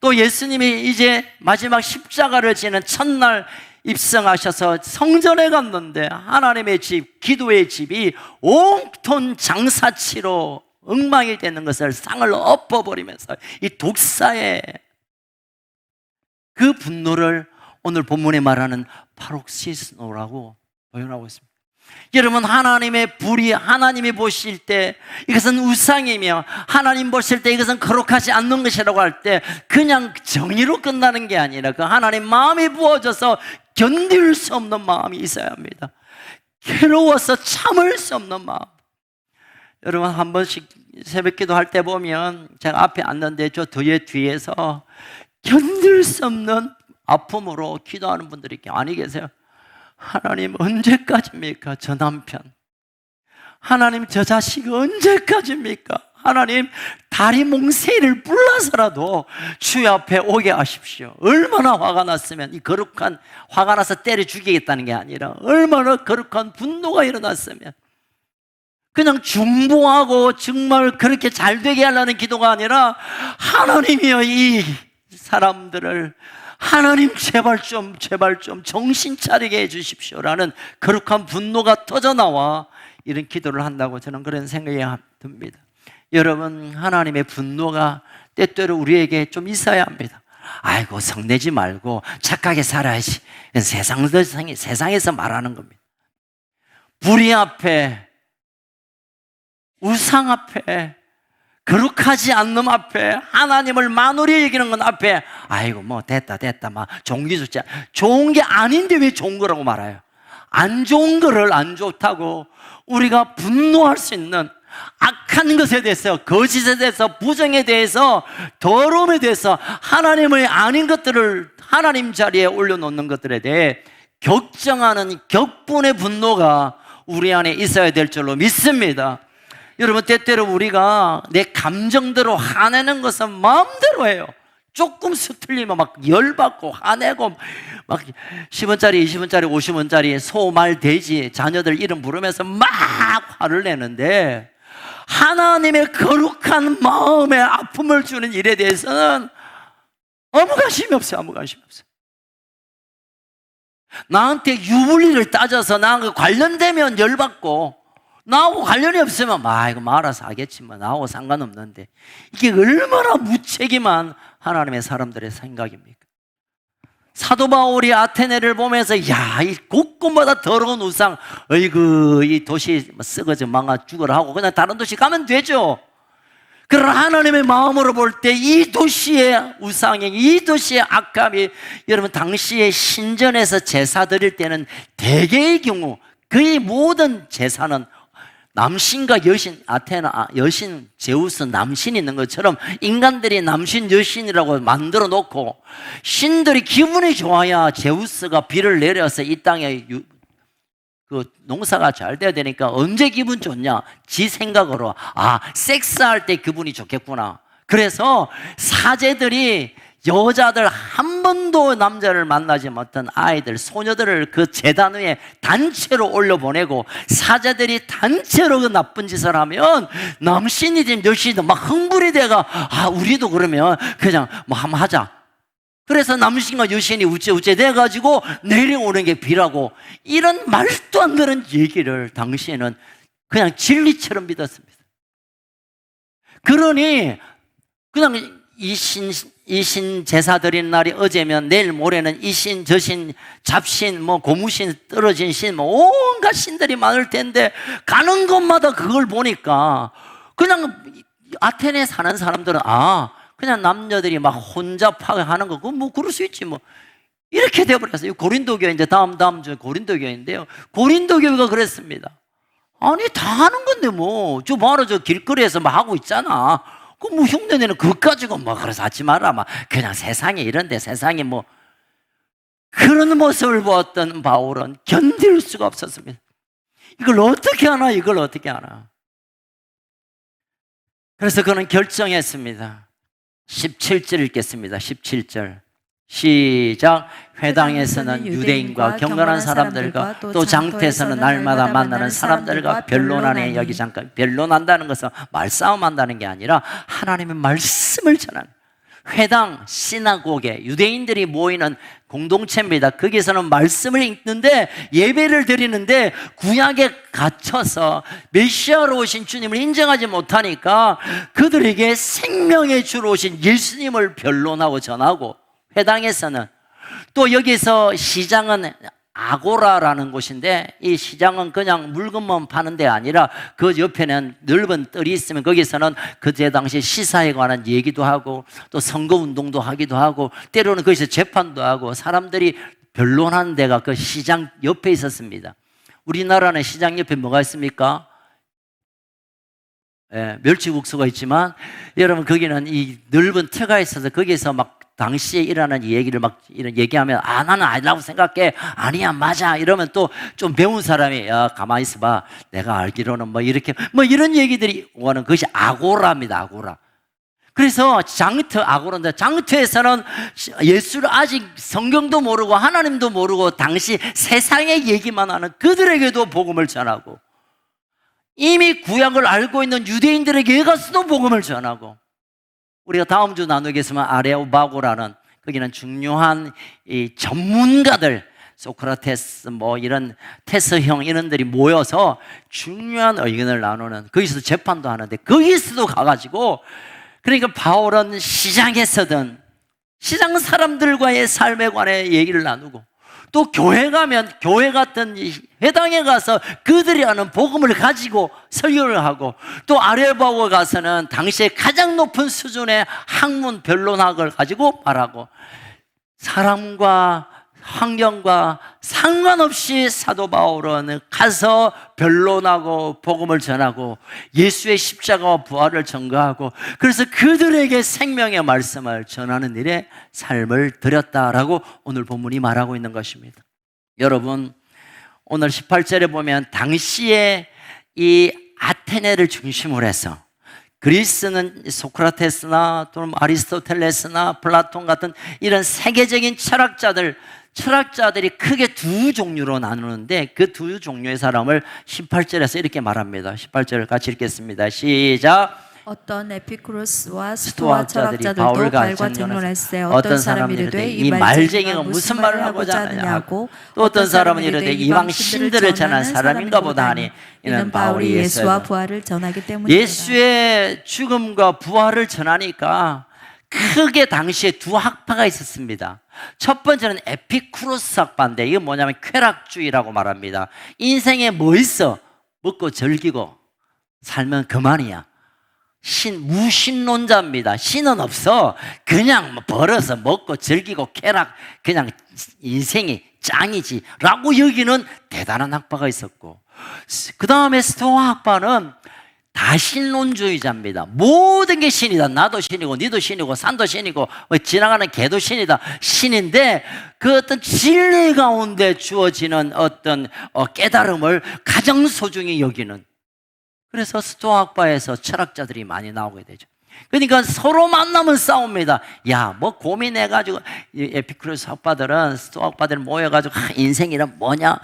또 예수님이 이제 마지막 십자가를 지는 첫날 입성하셔서 성전에 갔는데 하나님의 집, 기도의 집이 온통 장사치로 엉망이 되는 것을 상을 엎어버리면서 이 독사의 그 분노를 오늘 본문에 말하는 파록시스노라고 표현하고 있습니다. 여러분, 하나님의 불이 하나님이 보실 때 이것은 우상이며 하나님 보실 때 이것은 거룩하지 않는 것이라고 할 때 그냥 정의로 끝나는 게 아니라 그 하나님 마음이 부어져서 견딜 수 없는 마음이 있어야 합니다. 괴로워서 참을 수 없는 마음. 여러분, 한 번씩 새벽기도 할 때 보면 제가 앞에 앉는데 저 뒤에서 견딜 수 없는 아픔으로 기도하는 분들이 많이 계세요. 하나님 언제까지입니까? 저 남편, 하나님 저 자식 언제까지입니까? 하나님 다리 몽새를 불러서라도 주의 앞에 오게 하십시오. 얼마나 화가 났으면, 이 거룩한, 화가 나서 때려 죽이겠다는 게 아니라 얼마나 거룩한 분노가 일어났으면 그냥 중보하고 정말 그렇게 잘 되게 하려는 기도가 아니라 하나님이여 이 사람들을 하나님 제발 좀 정신 차리게 해주십시오라는 거룩한 분노가 터져나와 이런 기도를 한다고 저는 그런 생각이 듭니다. 여러분, 하나님의 분노가 때때로 우리에게 좀 있어야 합니다. 아이고 성내지 말고 착하게 살아야지. 세상에서 말하는 겁니다. 불의 앞에, 우상 앞에, 거룩하지 않는 앞에, 하나님을 만으로 여기는 건 앞에 아이고 뭐 됐다 막 종기수자 좋은 게 아닌데 왜 좋은 거라고 말아요? 안 좋은 거를 안 좋다고 우리가 분노할 수 있는 악한 것에 대해서, 거짓에 대해서, 부정에 대해서, 더러움에 대해서 하나님의 아닌 것들을 하나님 자리에 올려놓는 것들에 대해 격정하는 격분의 분노가 우리 안에 있어야 될 줄로 믿습니다. 여러분, 때때로 우리가 내 감정대로 화내는 것은 마음대로 해요. 조금 수틀리면 막 열받고 화내고 막 10원짜리, 20원짜리, 50원짜리 소, 말, 돼지 자녀들 이름 부르면서 막 화를 내는데 하나님의 거룩한 마음에 아픔을 주는 일에 대해서는 아무 관심이 없어요. 아무 관심이 없어요. 나한테 유불리를 따져서 나하고 관련되면 열받고 나하고 관련이 없으면 이거 알아서 하겠지 뭐 나하고 상관없는데, 이게 얼마나 무책임한 하나님의 사람들의 생각입니까? 사도 바울이 아테네를 보면서 이 곳곳마다 더러운 우상, 어이구 이 도시 썩어져 망아 죽어라 하고 그냥 다른 도시 가면 되죠. 그러나 하나님의 마음으로 볼 때 이 도시의 우상이, 이 도시의 악함이, 여러분 당시에 신전에서 제사 드릴 때는 대개의 경우 거의 모든 제사는 남신과 여신, 아테나 여신 제우스 남신이 있는 것처럼 인간들이 남신 여신이라고 만들어 놓고 신들이 기분이 좋아야 제우스가 비를 내려서 이 땅에 그 농사가 잘 돼야 되니까 언제 기분 좋냐? 지 생각으로 섹스할 때 기분이 좋겠구나. 그래서 사제들이 여자들 한 번도 남자를 만나지 못한 아이들, 소녀들을 그 제단 위에 단체로 올려보내고 사제들이 단체로 그 나쁜 짓을 하면 남신이든 여신이든 막 흥분이 돼가 우리도 그러면 그냥 뭐 한번 하자. 그래서 남신과 여신이 우째 돼가지고 내려오는 게 비라고, 이런 말도 안 되는 얘기를 당시에는 그냥 진리처럼 믿었습니다. 그러니 그냥 이신 제사 드리는 날이 어제면 내일 모레는 이신 저신 잡신 고무신 떨어진 신 온갖 신들이 많을 텐데 가는 곳마다 그걸 보니까 그냥 아테네 사는 사람들은 그냥 남녀들이 막 혼잡하게 하는 거 그거 그럴 수 있지 이렇게 돼버렸어요. 고린도 교회, 이제 다음 주 고린도 교회인데요, 고린도 교회가 그랬습니다. 아니 다 하는 건데 저 바로 저 길거리에서 하고 있잖아. 흉내내는 그거 가지고 그래서 하지 마라. 그냥 세상에 이런데 세상에 그런 모습을 보았던 바울은 견딜 수가 없었습니다. 이걸 어떻게 하나. 그래서 그는 결정했습니다. 17절 읽겠습니다. 17절 시작. 회당에서는 유대인과 경건한 사람들과 또 장터에서는 날마다 만나는 사람들과 변론하네. 여기 잠깐, 변론한다는 것은 말싸움한다는 게 아니라 하나님의 말씀을 전하는, 회당, 시나고게, 유대인들이 모이는 공동체입니다. 거기서는 말씀을 읽는데 예배를 드리는데 구약에 갇혀서 메시아로 오신 주님을 인정하지 못하니까 그들에게 생명의 주로 오신 예수님을 변론하고 전하고, 회당에서는 또 여기서 시장은 아고라라는 곳인데, 이 시장은 그냥 물건만 파는 데 아니라 그 옆에는 넓은 뜰이 있으면 거기서는 그때 당시 시사에 관한 얘기도 하고 또 선거운동도 하기도 하고 때로는 거기서 재판도 하고 사람들이 변론하는 데가 그 시장 옆에 있었습니다. 우리나라는 시장 옆에 뭐가 있습니까? 멸치국수가 있지만 여러분 거기는 이 넓은 터가 있어서 거기서 막 당시에 일어나는 얘기를 막 이런 얘기하면 나는 아니라고 생각해, 아니야 맞아 이러면 또 좀 배운 사람이 야 가만히 있어봐, 내가 알기로는 뭐 이렇게 뭐 이런 얘기들이 오는 것이 아고라입니다. 아고라. 그래서 장터, 아고라인데 장터에서는 예수를 아직 성경도 모르고 하나님도 모르고 당시 세상의 얘기만 하는 그들에게도 복음을 전하고, 이미 구약을 알고 있는 유대인들에게 가서도 복음을 전하고, 우리가 다음 주 나누겠지만 아레오바고라는 거기는 중요한 이 전문가들, 소크라테스 뭐 이런 테스형 이런들이 모여서 중요한 의견을 나누는, 거기서 재판도 하는데 거기서도 가가지고, 그러니까 바울은 시장에서든 시장 사람들과의 삶에 관해 얘기를 나누고, 또 교회 가면 교회 같은 회당에 가서 그들이 하는 복음을 가지고 설교를 하고, 또 아레바고에 가서는 당시에 가장 높은 수준의 학문 변론학을 가지고 말하고, 사람과 환경과 상관없이 사도 바울은 가서 변론하고 복음을 전하고 예수의 십자가와 부활을 전가하고, 그래서 그들에게 생명의 말씀을 전하는 일에 삶을 들였다라고 오늘 본문이 말하고 있는 것입니다. 여러분, 오늘 18절에 보면 당시에 이 아테네를 중심으로 해서 그리스는 소크라테스나 또는 아리스토텔레스나 플라톤 같은 이런 세계적인 철학자들이 크게 두 종류로 나누는데, 그 두 종류의 사람을 18절에서 이렇게 말합니다. 18절을 같이 읽겠습니다. 시작.
어떤 에피쿠로스와 스토아 철학자들도
바울과
바울과争論했으되 어떤 사람이 이르되 이 말쟁이가 무슨 말을 하고자 하느냐고,
또 어떤 사람은 이르되 이방 신들을 전하는 사람인가 보다 하니
이는 바울이 예수와 부활을 전하기 때문이다.
예수의 죽음과 부활을 전하니까 크게 당시에 두 학파가 있었습니다. 첫 번째는 에피쿠로스 학파인데, 이건 뭐냐면 쾌락주의라고 말합니다. 인생에 뭐 있어? 먹고 즐기고 살면 그만이야. 무신론자입니다. 신은 없어. 그냥 벌어서 먹고 즐기고 쾌락, 그냥 인생이 짱이지 라고 여기는 대단한 학파가 있었고, 그 다음에 스토아 학파는 다신론주의자입니다. 모든 게 신이다. 나도 신이고 니도 신이고 산도 신이고 지나가는 개도 신이다. 신인데 그 어떤 진리 가운데 주어지는 어떤 깨달음을 가장 소중히 여기는, 그래서 스토아학파에서 철학자들이 많이 나오게 되죠. 그러니까 서로 만나면 싸웁니다. 야, 뭐 고민해가지고, 에피쿠로스 학파들은, 스토아학파들 모여가지고, 인생이란 뭐냐?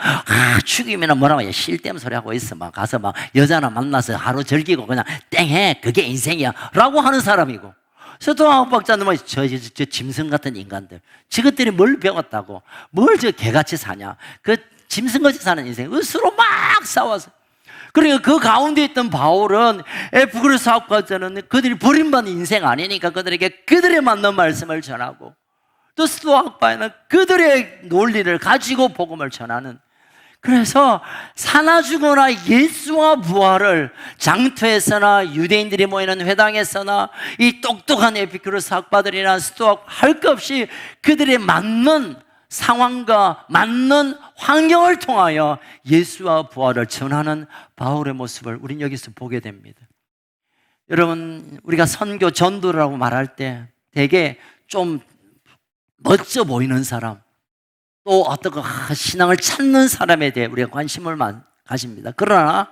죽임이란 뭐라고, 실댐 소리 하고 있어. 막 가서 막 여자나 만나서 하루 즐기고 그냥 땡해. 그게 인생이야. 라고 하는 사람이고, 스토아학파자는 뭐, 저 짐승 같은 인간들. 저것들이 뭘 배웠다고? 뭘 저 개같이 사냐? 그 짐승같이 사는 인생. 서로 막 싸워서. 그러니까 그 가운데 있던 바울은 에피쿠로스 학파자는 그들이 버림받은 인생 아니니까 그들에게 그들에 맞는 말씀을 전하고, 또 스토아 학파에는 그들의 논리를 가지고 복음을 전하는, 그래서 사나 죽어나 예수와 부활을 장터에서나 유대인들이 모이는 회당에서나 이 똑똑한 에피쿠로스 학파들이나 스토아 할 것 없이 그들의 맞는 상황과 맞는 환경을 통하여 예수와 부활을 전하는 바울의 모습을 우린 여기서 보게 됩니다. 여러분, 우리가 선교 전도라고 말할 때 되게 좀 멋져 보이는 사람, 또 어떤 신앙을 찾는 사람에 대해 우리가 관심을 가집니다. 그러나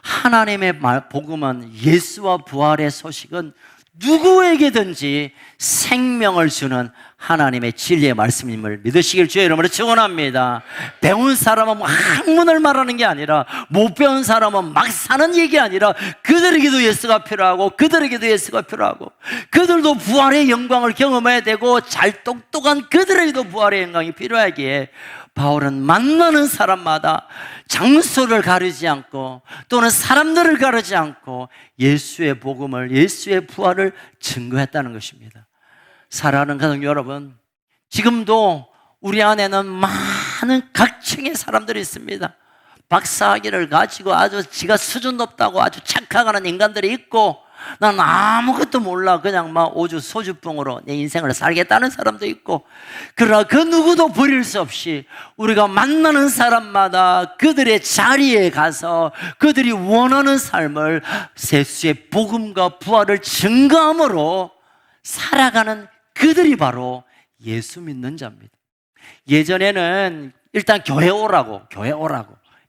하나님의 복음은, 예수와 부활의 소식은 누구에게든지 생명을 주는 하나님의 진리의 말씀임을 믿으시길 주의 이름으로 축원합니다. 배운 사람은 학문을 말하는 게 아니라, 못 배운 사람은 막 사는 얘기 아니라, 그들에게도 예수가 필요하고, 그들에게도 예수가 필요하고, 그들도 부활의 영광을 경험해야 되고, 잘 똑똑한 그들에게도 부활의 영광이 필요하기에 바울은 만나는 사람마다 장소를 가리지 않고 또는 사람들을 가리지 않고 예수의 복음을, 예수의 부활을 증거했다는 것입니다. 사랑하는 가족 여러분, 지금도 우리 안에는 많은 각층의 사람들이 있습니다. 박사학위를 가지고 아주 지가 수준 높다고 아주 착각하는 인간들이 있고, 난 아무것도 몰라 그냥 막 오주 소주병으로 내 인생을 살겠다는 사람도 있고, 그러나 그 누구도 버릴 수 없이 우리가 만나는 사람마다 그들의 자리에 가서 그들이 원하는 삶을 예수의 복음과 부활을 증거함으로 살아가는 그들이 바로 예수 믿는 자입니다. 예전에는 일단 교회 오라고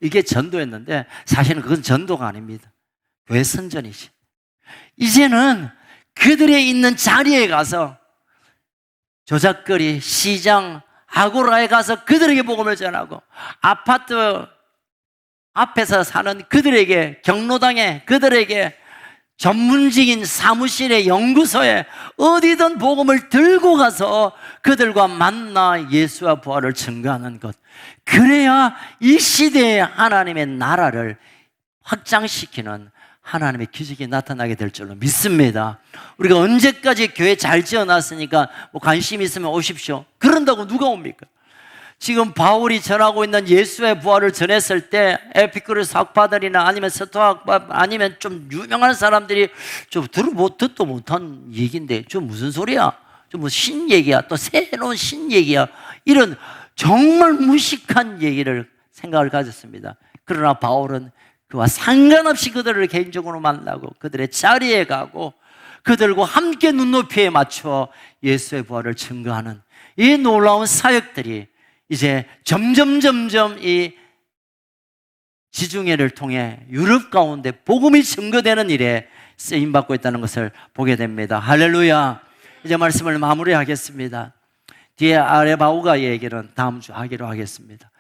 이게 전도였는데, 사실은 그건 전도가 아닙니다. 교회 선전이지. 이제는 그들의 있는 자리에 가서 조작거리, 시장, 아고라에 가서 그들에게 복음을 전하고, 아파트 앞에서 사는 그들에게, 경로당에 그들에게, 전문직인 사무실에, 연구소에 어디든 복음을 들고 가서 그들과 만나 예수와 부활을 증거하는 것, 그래야 이 시대에 하나님의 나라를 확장시키는 하나님의 기적이 나타나게 될 줄로 믿습니다. 우리가 언제까지 교회 잘 지어놨으니까 뭐 관심 있으면 오십시오, 그런다고 누가 옵니까? 지금 바울이 전하고 있는 예수의 부활을 전했을 때 에피쿠르스 학파들이나 아니면 스토아학파 아니면 좀 유명한 사람들이 좀 듣도 못한 얘기인데 좀 무슨 소리야? 좀 뭐 신얘기야? 또 새로운 신얘기야? 이런 정말 무식한 얘기를 생각을 가졌습니다. 그러나 바울은 그와 상관없이 그들을 개인적으로 만나고 그들의 자리에 가고 그들과 함께 눈높이에 맞춰 예수의 부활을 증거하는 이 놀라운 사역들이 이제 점점 이 지중해를 통해 유럽 가운데 복음이 증거되는 일에 쓰임받고 있다는 것을 보게 됩니다. 할렐루야. 이제 말씀을 마무리하겠습니다. 뒤에 아레바우가 얘기는 다음 주 하기로 하겠습니다.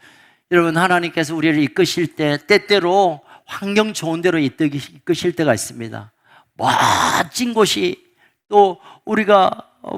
여러분, 하나님께서 우리를 이끄실 때 때때로 환경 좋은 데로 이끄실 때가 있습니다. 멋진 곳이, 또 우리가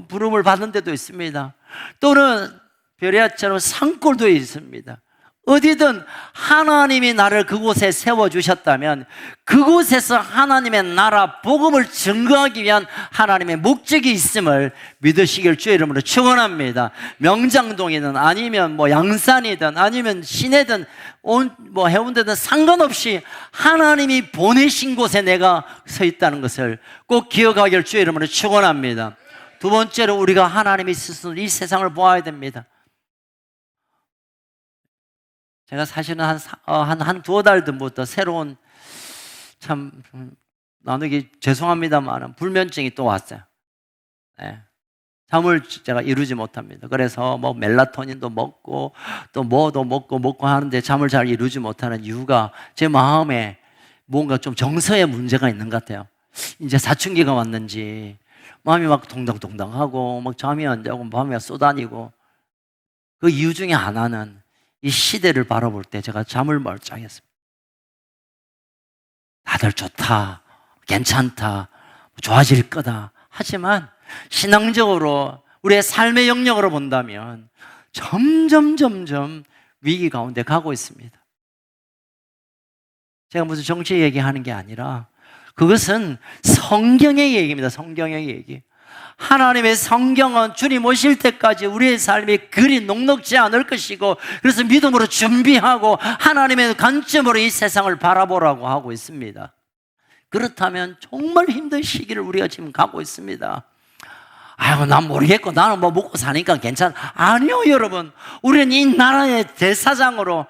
부름을 받는 데도 있습니다. 또는 베레아처럼 산골도 있습니다. 어디든 하나님이 나를 그곳에 세워주셨다면 그곳에서 하나님의 나라 복음을 증거하기 위한 하나님의 목적이 있음을 믿으시길 주의 이름으로 축원합니다. 명장동이든 아니면 뭐 양산이든 아니면 시내든 뭐 해운대든 상관없이 하나님이 보내신 곳에 내가 서 있다는 것을 꼭 기억하길 주의 이름으로 축원합니다. 두 번째로, 우리가 하나님이 쓰신 이 세상을 보아야 됩니다. 제가 사실은 한 두어 달 전부터 새로운, 참 나누기 죄송합니다만 불면증이 또 왔어요. 네. 잠을 제가 이루지 못합니다. 그래서 뭐 멜라토닌도 먹고 또 뭐도 먹고 하는데 잠을 잘 이루지 못하는 이유가 제 마음에 뭔가 좀 정서에 문제가 있는 것 같아요. 이제 사춘기가 왔는지 마음이 막 동당동당하고 막 잠이 안 자고 밤에 쏘다니고, 그 이유 중에 하나는 이 시대를 바라볼 때 제가 잠을 멀쩡했습니다. 다들 좋다, 괜찮다, 좋아질 거다 하지만 신앙적으로 우리의 삶의 영역으로 본다면 점점 위기 가운데 가고 있습니다. 제가 무슨 정치 얘기하는 게 아니라 그것은 성경의 얘기입니다. 성경의 얘기. 하나님의 성경은 주님 오실 때까지 우리의 삶이 그리 녹록지 않을 것이고, 그래서 믿음으로 준비하고 하나님의 관점으로 이 세상을 바라보라고 하고 있습니다. 그렇다면 정말 힘든 시기를 우리가 지금 가고 있습니다. 아이고, 난 모르겠고 나는 뭐 먹고 사니까 괜찮아. 아니요, 여러분. 우리는 이 나라의 제사장으로,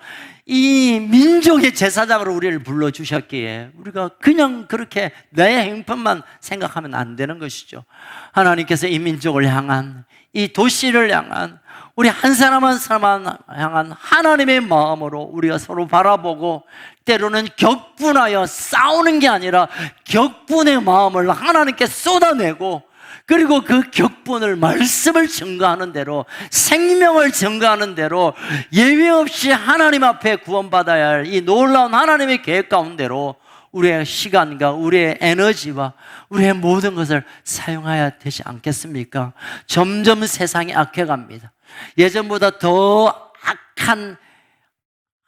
이 민족의 제사장으로 우리를 불러주셨기에 우리가 그냥 그렇게 내 행편만 생각하면 안 되는 것이죠. 하나님께서 이 민족을 향한, 이 도시를 향한, 우리 한 사람 한 사람 향한 하나님의 마음으로 우리가 서로 바라보고, 때로는 격분하여 싸우는 게 아니라 격분의 마음을 하나님께 쏟아내고 그리고 그 격분을 말씀을 증거하는 대로, 생명을 증거하는 대로 예외 없이 하나님 앞에 구원받아야 할 이 놀라운 하나님의 계획 가운데로 우리의 시간과 우리의 에너지와 우리의 모든 것을 사용해야 되지 않겠습니까? 점점 세상이 악해갑니다. 예전보다 더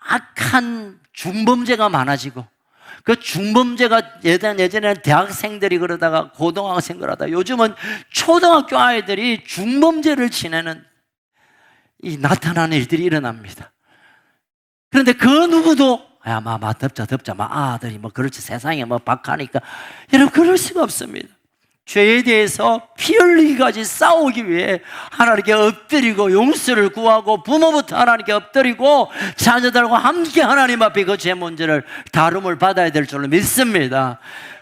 악한 중범죄가 많아지고, 그 중범죄가 예전에는 대학생들이 그러다가 고등학생 그러다가 요즘은 초등학교 아이들이 중범죄를 지내는 이 나타나는 일들이 일어납니다. 그런데 그 누구도 덥자 아들이 그렇지, 세상에 박하니까. 여러분, 그럴 수가 없습니다. 죄에 대해서 피 흘리기까지 싸우기 위해 하나님께 엎드리고 용서를 구하고, 부모부터 하나님께 엎드리고 자녀들과 함께 하나님 앞에 그 죄 문제를 다rum을 받아야 될 줄로 믿습니다.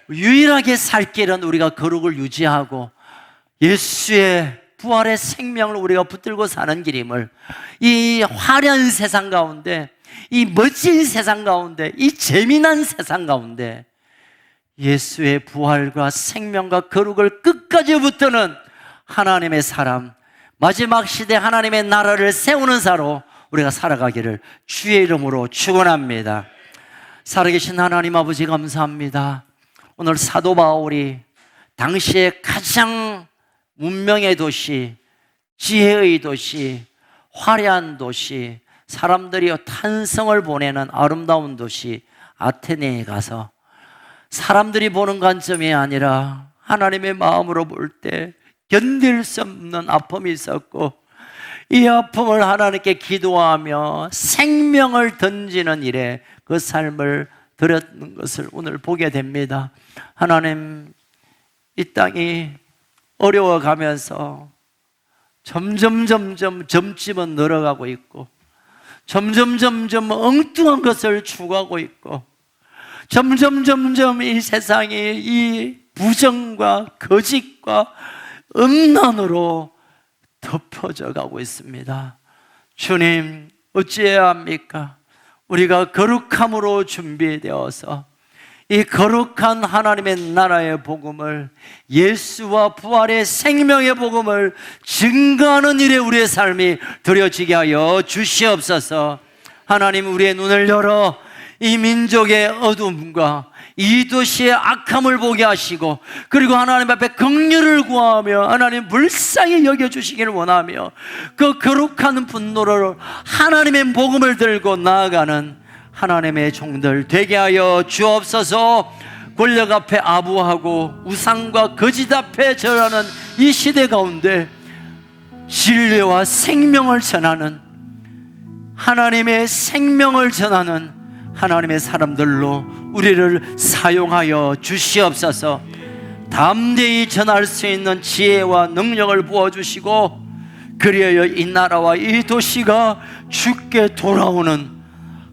유일하게 살 길은 우리가 거룩을 유지하고 예수의 부활의 생명을 우리가 붙들고 사는 길임을, 이 화려한 세상 가운데, 이 멋진 세상 가운데, 이 재미난 세상 가운데 예수의 부활과 생명과 거룩을 끝까지 붙드는 하나님의 사람, 마지막 시대 하나님의 나라를 세우는 사로 우리가 살아가기를 주의 이름으로 축원합니다. 살아계신 하나님 아버지, 감사합니다. 오늘 사도 바울이 당시에 가장 문명의 도시, 지혜의 도시, 화려한 도시, 사람들이 탄성을 보내는 아름다운 도시 아테네에 가서 사람들이 보는 관점이 아니라 하나님의 마음으로 볼 때 견딜 수 없는 아픔이 있었고, 이 아픔을 하나님께 기도하며 생명을 던지는 일에 그 삶을 드렸는 것을 오늘 보게 됩니다. 하나님, 이 땅이 어려워가면서 점점 점집은 늘어가고 있고, 점점 엉뚱한 것을 추구하고 있고, 점점 이 세상이 이 부정과 거짓과 음란으로 덮어져 가고 있습니다. 주님, 어찌해야 합니까? 우리가 거룩함으로 준비되어서 이 거룩한 하나님의 나라의 복음을, 예수와 부활의 생명의 복음을 증거하는 일에 우리의 삶이 드려지게 하여 주시옵소서. 하나님, 우리의 눈을 열어 이 민족의 어둠과 이 도시의 악함을 보게 하시고, 그리고 하나님 앞에 긍휼을 구하며 하나님 불쌍히 여겨주시기를 원하며, 그 거룩한 분노를 하나님의 복음을 들고 나아가는 하나님의 종들 되게 하여 주옵소서. 권력 앞에 아부하고 우상과 거짓 앞에 절하는 이 시대 가운데 진리와 생명을 전하는, 하나님의 생명을 전하는 하나님의 사람들로 우리를 사용하여 주시옵소서. 담대히 전할 수 있는 지혜와 능력을 부어주시고, 그리하여 이 나라와 이 도시가 주께 돌아오는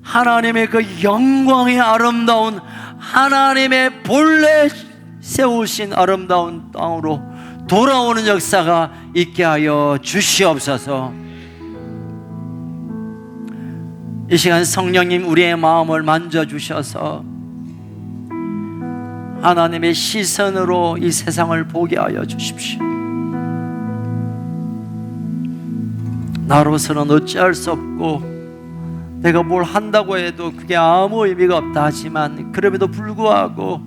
하나님의 그 영광의 아름다운, 하나님의 본래 세우신 아름다운 땅으로 돌아오는 역사가 있게 하여 주시옵소서. 이 시간 성령님, 우리의 마음을 만져주셔서 하나님의 시선으로 이 세상을 보게 하여 주십시오. 나로서는 어찌할 수 없고, 내가 뭘 한다고 해도 그게 아무 의미가 없다 하지만, 그럼에도 불구하고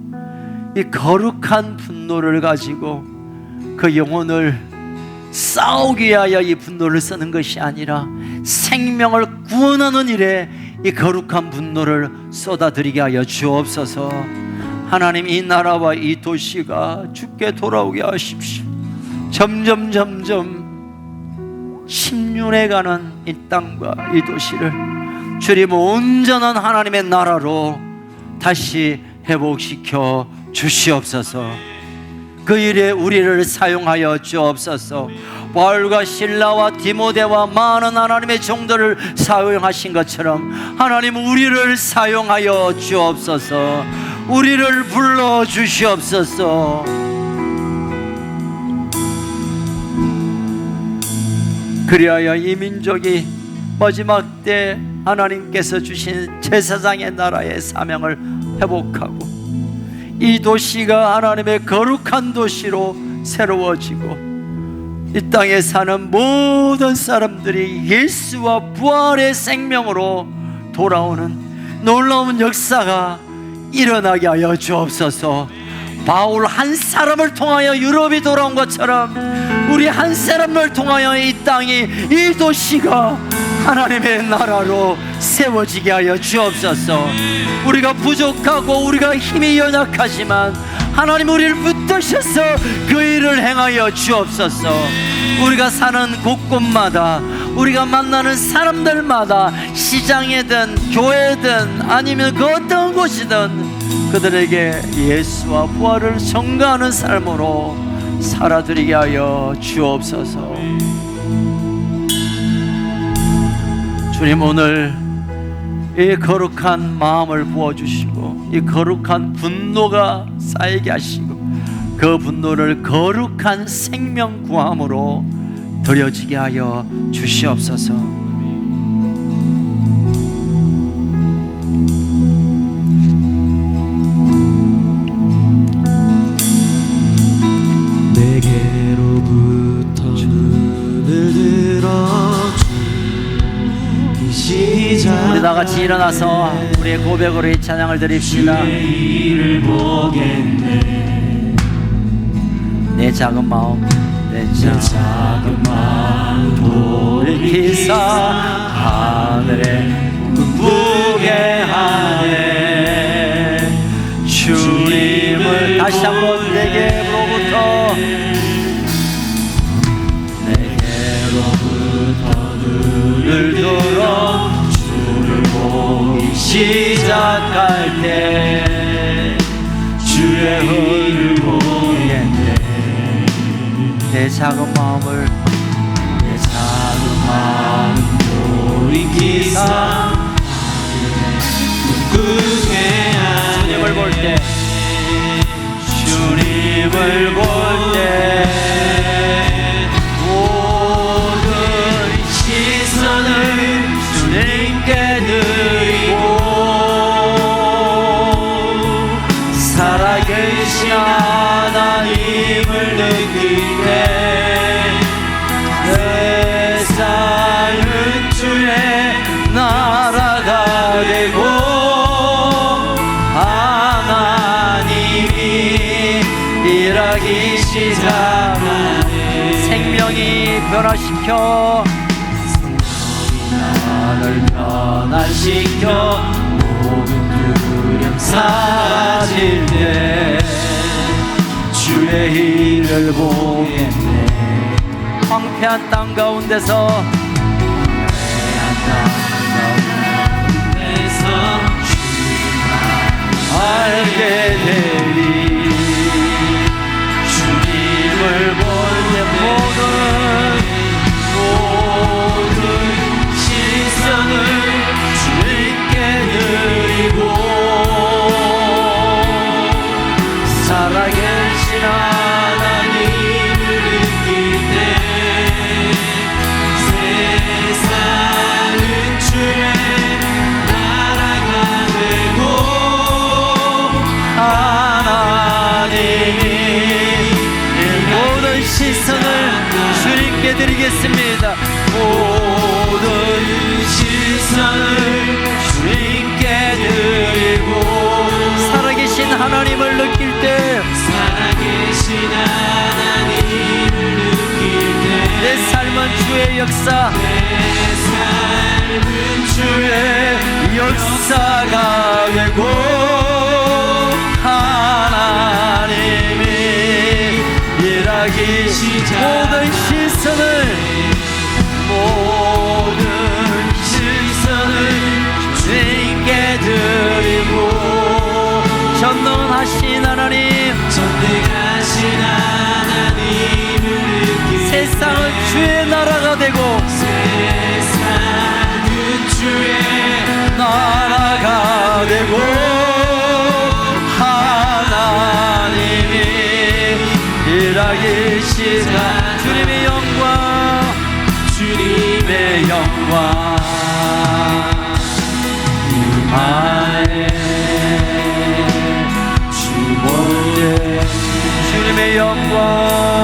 이 거룩한 분노를 가지고 그 영혼을 싸우기 위하여 이 분노를 쓰는 것이 아니라 생명을 구원하는 일에 이 거룩한 분노를 쏟아드리게 하여 주옵소서. 하나님, 이 나라와 이 도시가 주께 돌아오게 하십시오. 점점 침륜해가는 이 땅과 이 도시를 주님 온전한 하나님의 나라로 다시 회복시켜 주시옵소서. 그 일에 우리를 사용하여 주옵소서. 바울과 실라와 디모데와 많은 하나님의 종들을 사용하신 것처럼 하나님, 우리를 사용하여 주옵소서. 우리를 불러 주시옵소서. 그리하여 이 민족이 마지막 때 하나님께서 주신 제사장의 나라의 사명을 회복하고, 이 도시가 하나님의 거룩한 도시로 새로워지고 이 땅에 사는 모든 사람들이 예수와 부활의 생명으로 돌아오는 놀라운 역사가 일어나게 하여 주옵소서. 바울 한 사람을 통하여 유럽이 돌아온 것처럼 우리 한 사람을 통하여 이 땅이, 이 도시가 하나님의 나라로 세워지게 하여 주옵소서. 우리가 부족하고 우리가 힘이 연약하지만 하나님 우리를 붙드셔서 그 일을 행하여 주옵소서. 우리가 사는 곳곳마다, 우리가 만나는 사람들마다, 시장이든 교회든 아니면 그 어떤 곳이든 그들에게 예수와 부활을 전가하는 삶으로 살아드리게 하여 주옵소서. 주님, 오늘 이 거룩한 마음을 부어주시고 이 거룩한 분노가 쌓이게 하시고 그 분노를 거룩한 생명 구함으로 드려지게 하여 주시옵소서.
내게로부터 눈을 들어 주기 시작.
우리 다같이 일어나서 우리의 고백으로 이 찬양을 드립시다.
이를 보겠네.
내 작은 마음, 내
작은 마음
돌이키사 하늘에 꿈꾸게 하네. 주님을 다시 한번 내게로부터 눈을 들어 주를 보기 시작할 때 주의 의를 보겠네. 내 작은 마음을, 내 작은 마음
돌이키사 꿈꾸게 하네.
주님을 볼 때, 주님을 볼 때 모든 시선을 주님께 드리고 살아계신 하나님을 느낄 때 세상은 주의 나라가 되고 하나님이 일하기 시작하네. 생명이 변화시켜 나를 변화시켜 모든 두려움 사라질 때 주의 일을 보겠네. 황폐한 땅 가운데서 알게 되리. 주님을 볼 때 모든 시선을 주님께 드리고 살아계신 하나님을 느낄 때
세상은 주의 나라가 되고
하나님이 모든 시선을 주님께 드리겠습니다. 모든
시선을
주님께 드리고 살아계신 하나님을 느낄 때
살아계신 하나님을 느낄 때
내 삶은 주의 역사,
내 삶은
주의 역사가 되고 하나님이 일하기 모든 시선을 주님께 드리고 전능하신 하나님,
전능하신 하나님을 느끼
세상은 주의 나라가 되고
세상은 주의
나라가 되고 하나님이 일하기 시작 주님의 영광, 주님의 영광 임하네. 주 볼 때 주님의 영광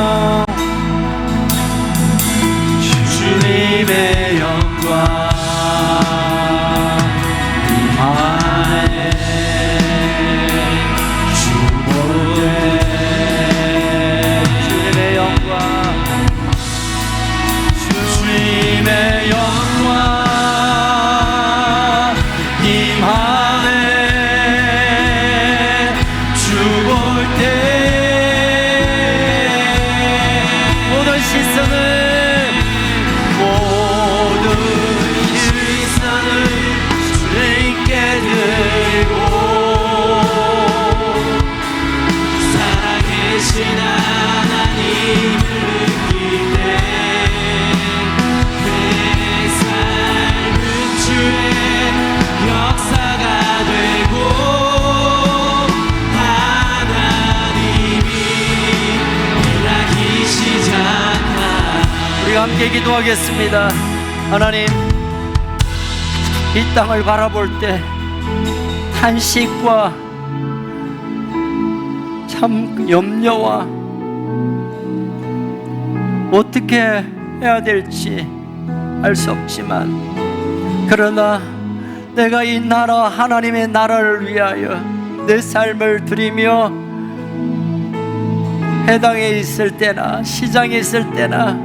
함께 기도하겠습니다. 하나님, 이 땅을 바라볼 때 탄식과 참 염려와 어떻게 해야 될지 알 수 없지만, 그러나 내가 이 나라, 하나님의 나라를 위하여 내 삶을 드리며 해당에 있을 때나 시장에 있을 때나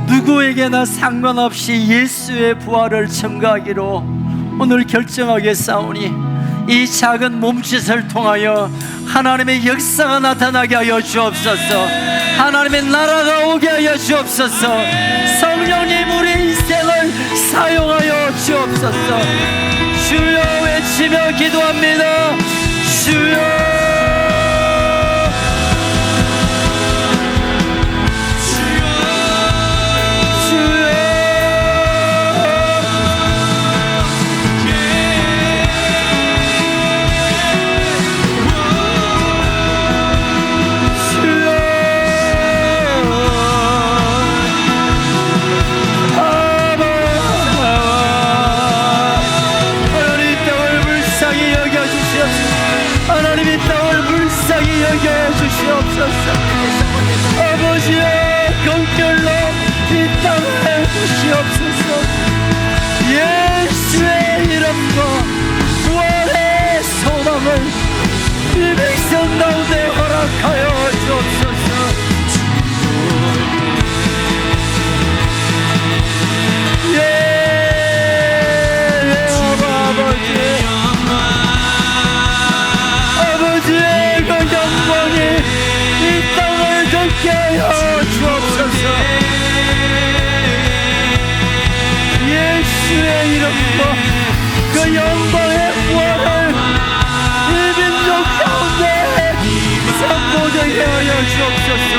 누구에게나 상관없이 예수의 부활을 증거하기로 오늘 결정하겠사오니, 이 작은 몸짓을 통하여 하나님의 역사가 나타나게 하여 주옵소서. 하나님의 나라가 오게 하여 주옵소서. 성령님, 우리 인생을 사용하여 주옵소서. 주여 외치며 기도합니다. 주여. 아버지여, 긍휼로 이 땅을 주시옵소서. 예수의 이름과 부활의 소망을 이 백성 가운데 허락하여 주옵소서. 아버지의 그 영광이 이 땅을 덮게 하여 주옵소서. 예수의 이름과 그 영광의 부활을 이 민족 가운데 선포되게 하여 주옵소서.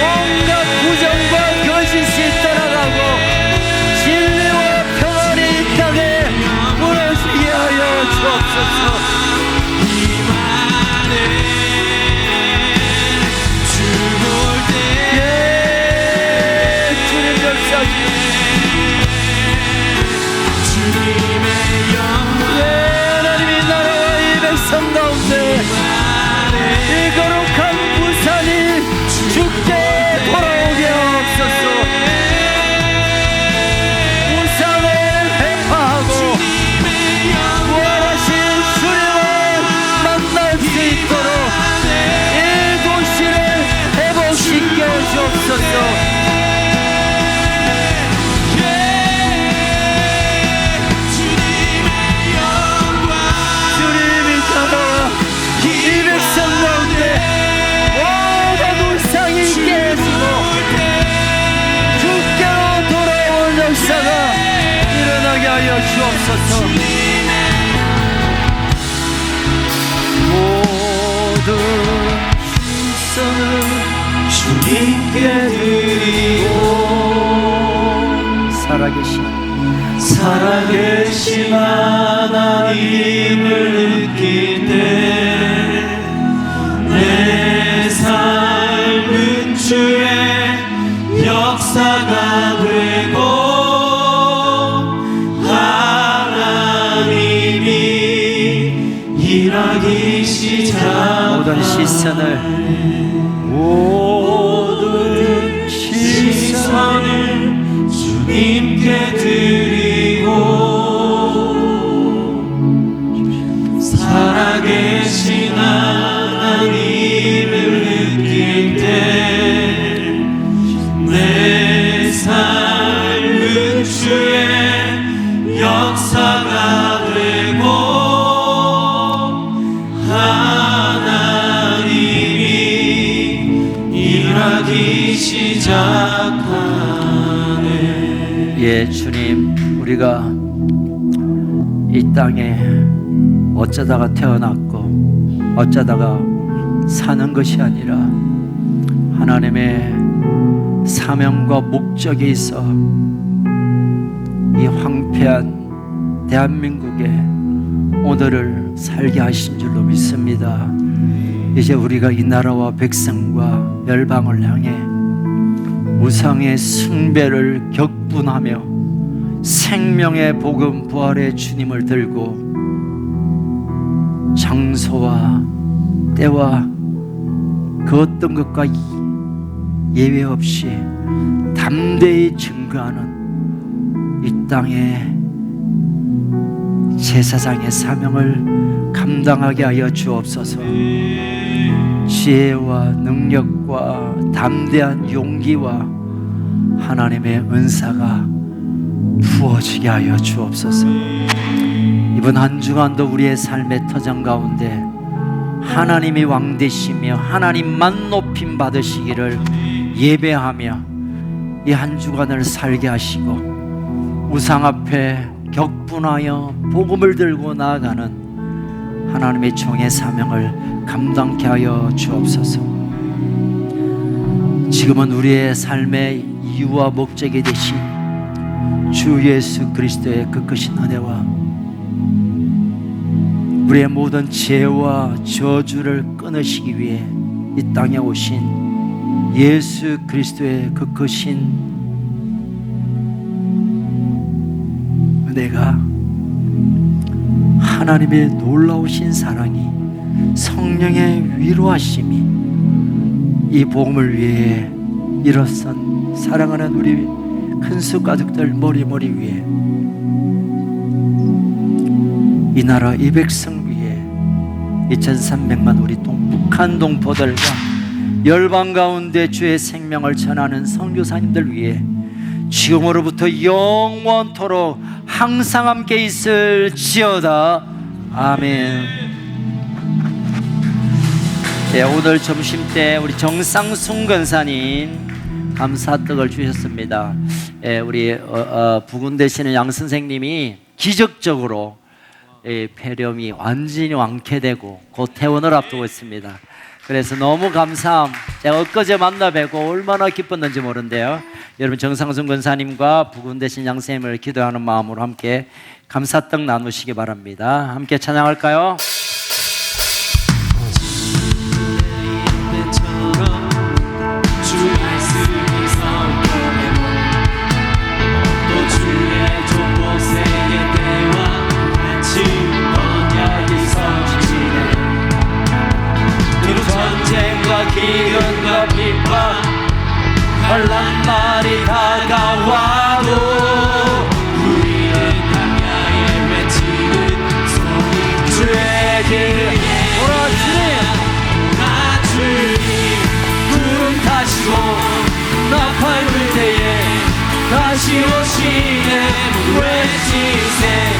온갖 부정과 거짓이 떠나가고 진리와 평안이 이 땅에 무너지게 하여 주옵소서. 하나님의 나라와 이 백성 가운데 이 거룩한 부산이 주께 돌아오게 하옵소서. 부산을 회파하고 부활하신 주님을 만날 수 있도록 이 도시를 회복시켜 주옵소서. 일어나게 하여 주옵소서. 모든 충성을 주님께 드리고 살아계신 하나님을 느낄 때 내 삶은 주의 역사가 되고 일하기 시작. 모든 시선을 주님께 드리고 살아계신 하나님을 느낄 때 내 삶은 주의 역사가 되고 일하기 시작하네.
예, 주님, 우리가 이 땅에 어쩌다가 태어났고 어쩌다가 사는 것이 아니라 하나님의 사명과 목적이 있어 이 황폐한 대한민국에 오늘을 살게 하신 줄로 믿습니다. 이제 우리가 이 나라와 백성과 열방을 향해 우상의 숭배를 격분하며 생명의 복음 부활의 주님을 들고 장소와 때와 그 어떤 것과 예외 없이 담대히 증거하는 이 땅의 제사장의 사명을 감당하게 하여 주옵소서. 지혜와 능력과 담대한 용기와 하나님의 은사가 부어지게 하여 주옵소서. 이번 한 주간도 우리의 삶의 터전 가운데 하나님이 왕 되시며 하나님만 높임 받으시기를 예배하며 이 한 주간을 살게 하시고 우상 앞에 격분하여 복음을 들고 나아가는 하나님의 종의 사명을 감당케 하여 주옵소서. 지금은 우리의 삶의 이유와 목적이 되신 주 예수 그리스도의 그 크신 은혜와 우리의 모든 죄와 저주를 끊으시기 위해 이 땅에 오신 예수 그리스도의 그 크신 은혜가 하나님의 놀라우신 사랑이 성령의 위로하심이 이 복음을 위해 일어선 사랑하는 우리 큰수 가족들 머리 위에 이 나라 이 백성 위에 2300만 우리 북한 동포들과 열방 가운데 주의 생명을 전하는 선교사님들 위해 지금으로부터 영원토록 항상 함께 있을지어다. 아멘. 네, 오늘 점심때 우리 정상순 권사님 감사떡을 주셨습니다. 우리 부군 되시는 양 선생님이 기적적으로 폐렴이 완전히 완쾌되고 곧 퇴원을 앞두고 있습니다. 그래서 너무 감사함. 제가 엊그제 만나 뵈고 얼마나 기뻤는지 모른대요. 여러분 정상순 권사님과 부군 되신 양 선생님을 기도하는 마음으로 함께 감사떡 나누시기 바랍니다. 함께 찬양할까요?
기근과 비판 환난 날이 다가와도 우리는 강야에 외치는 소리 주의 길 오라 주님 구름 타시고 나팔 불 때에 다시 오시네 외치세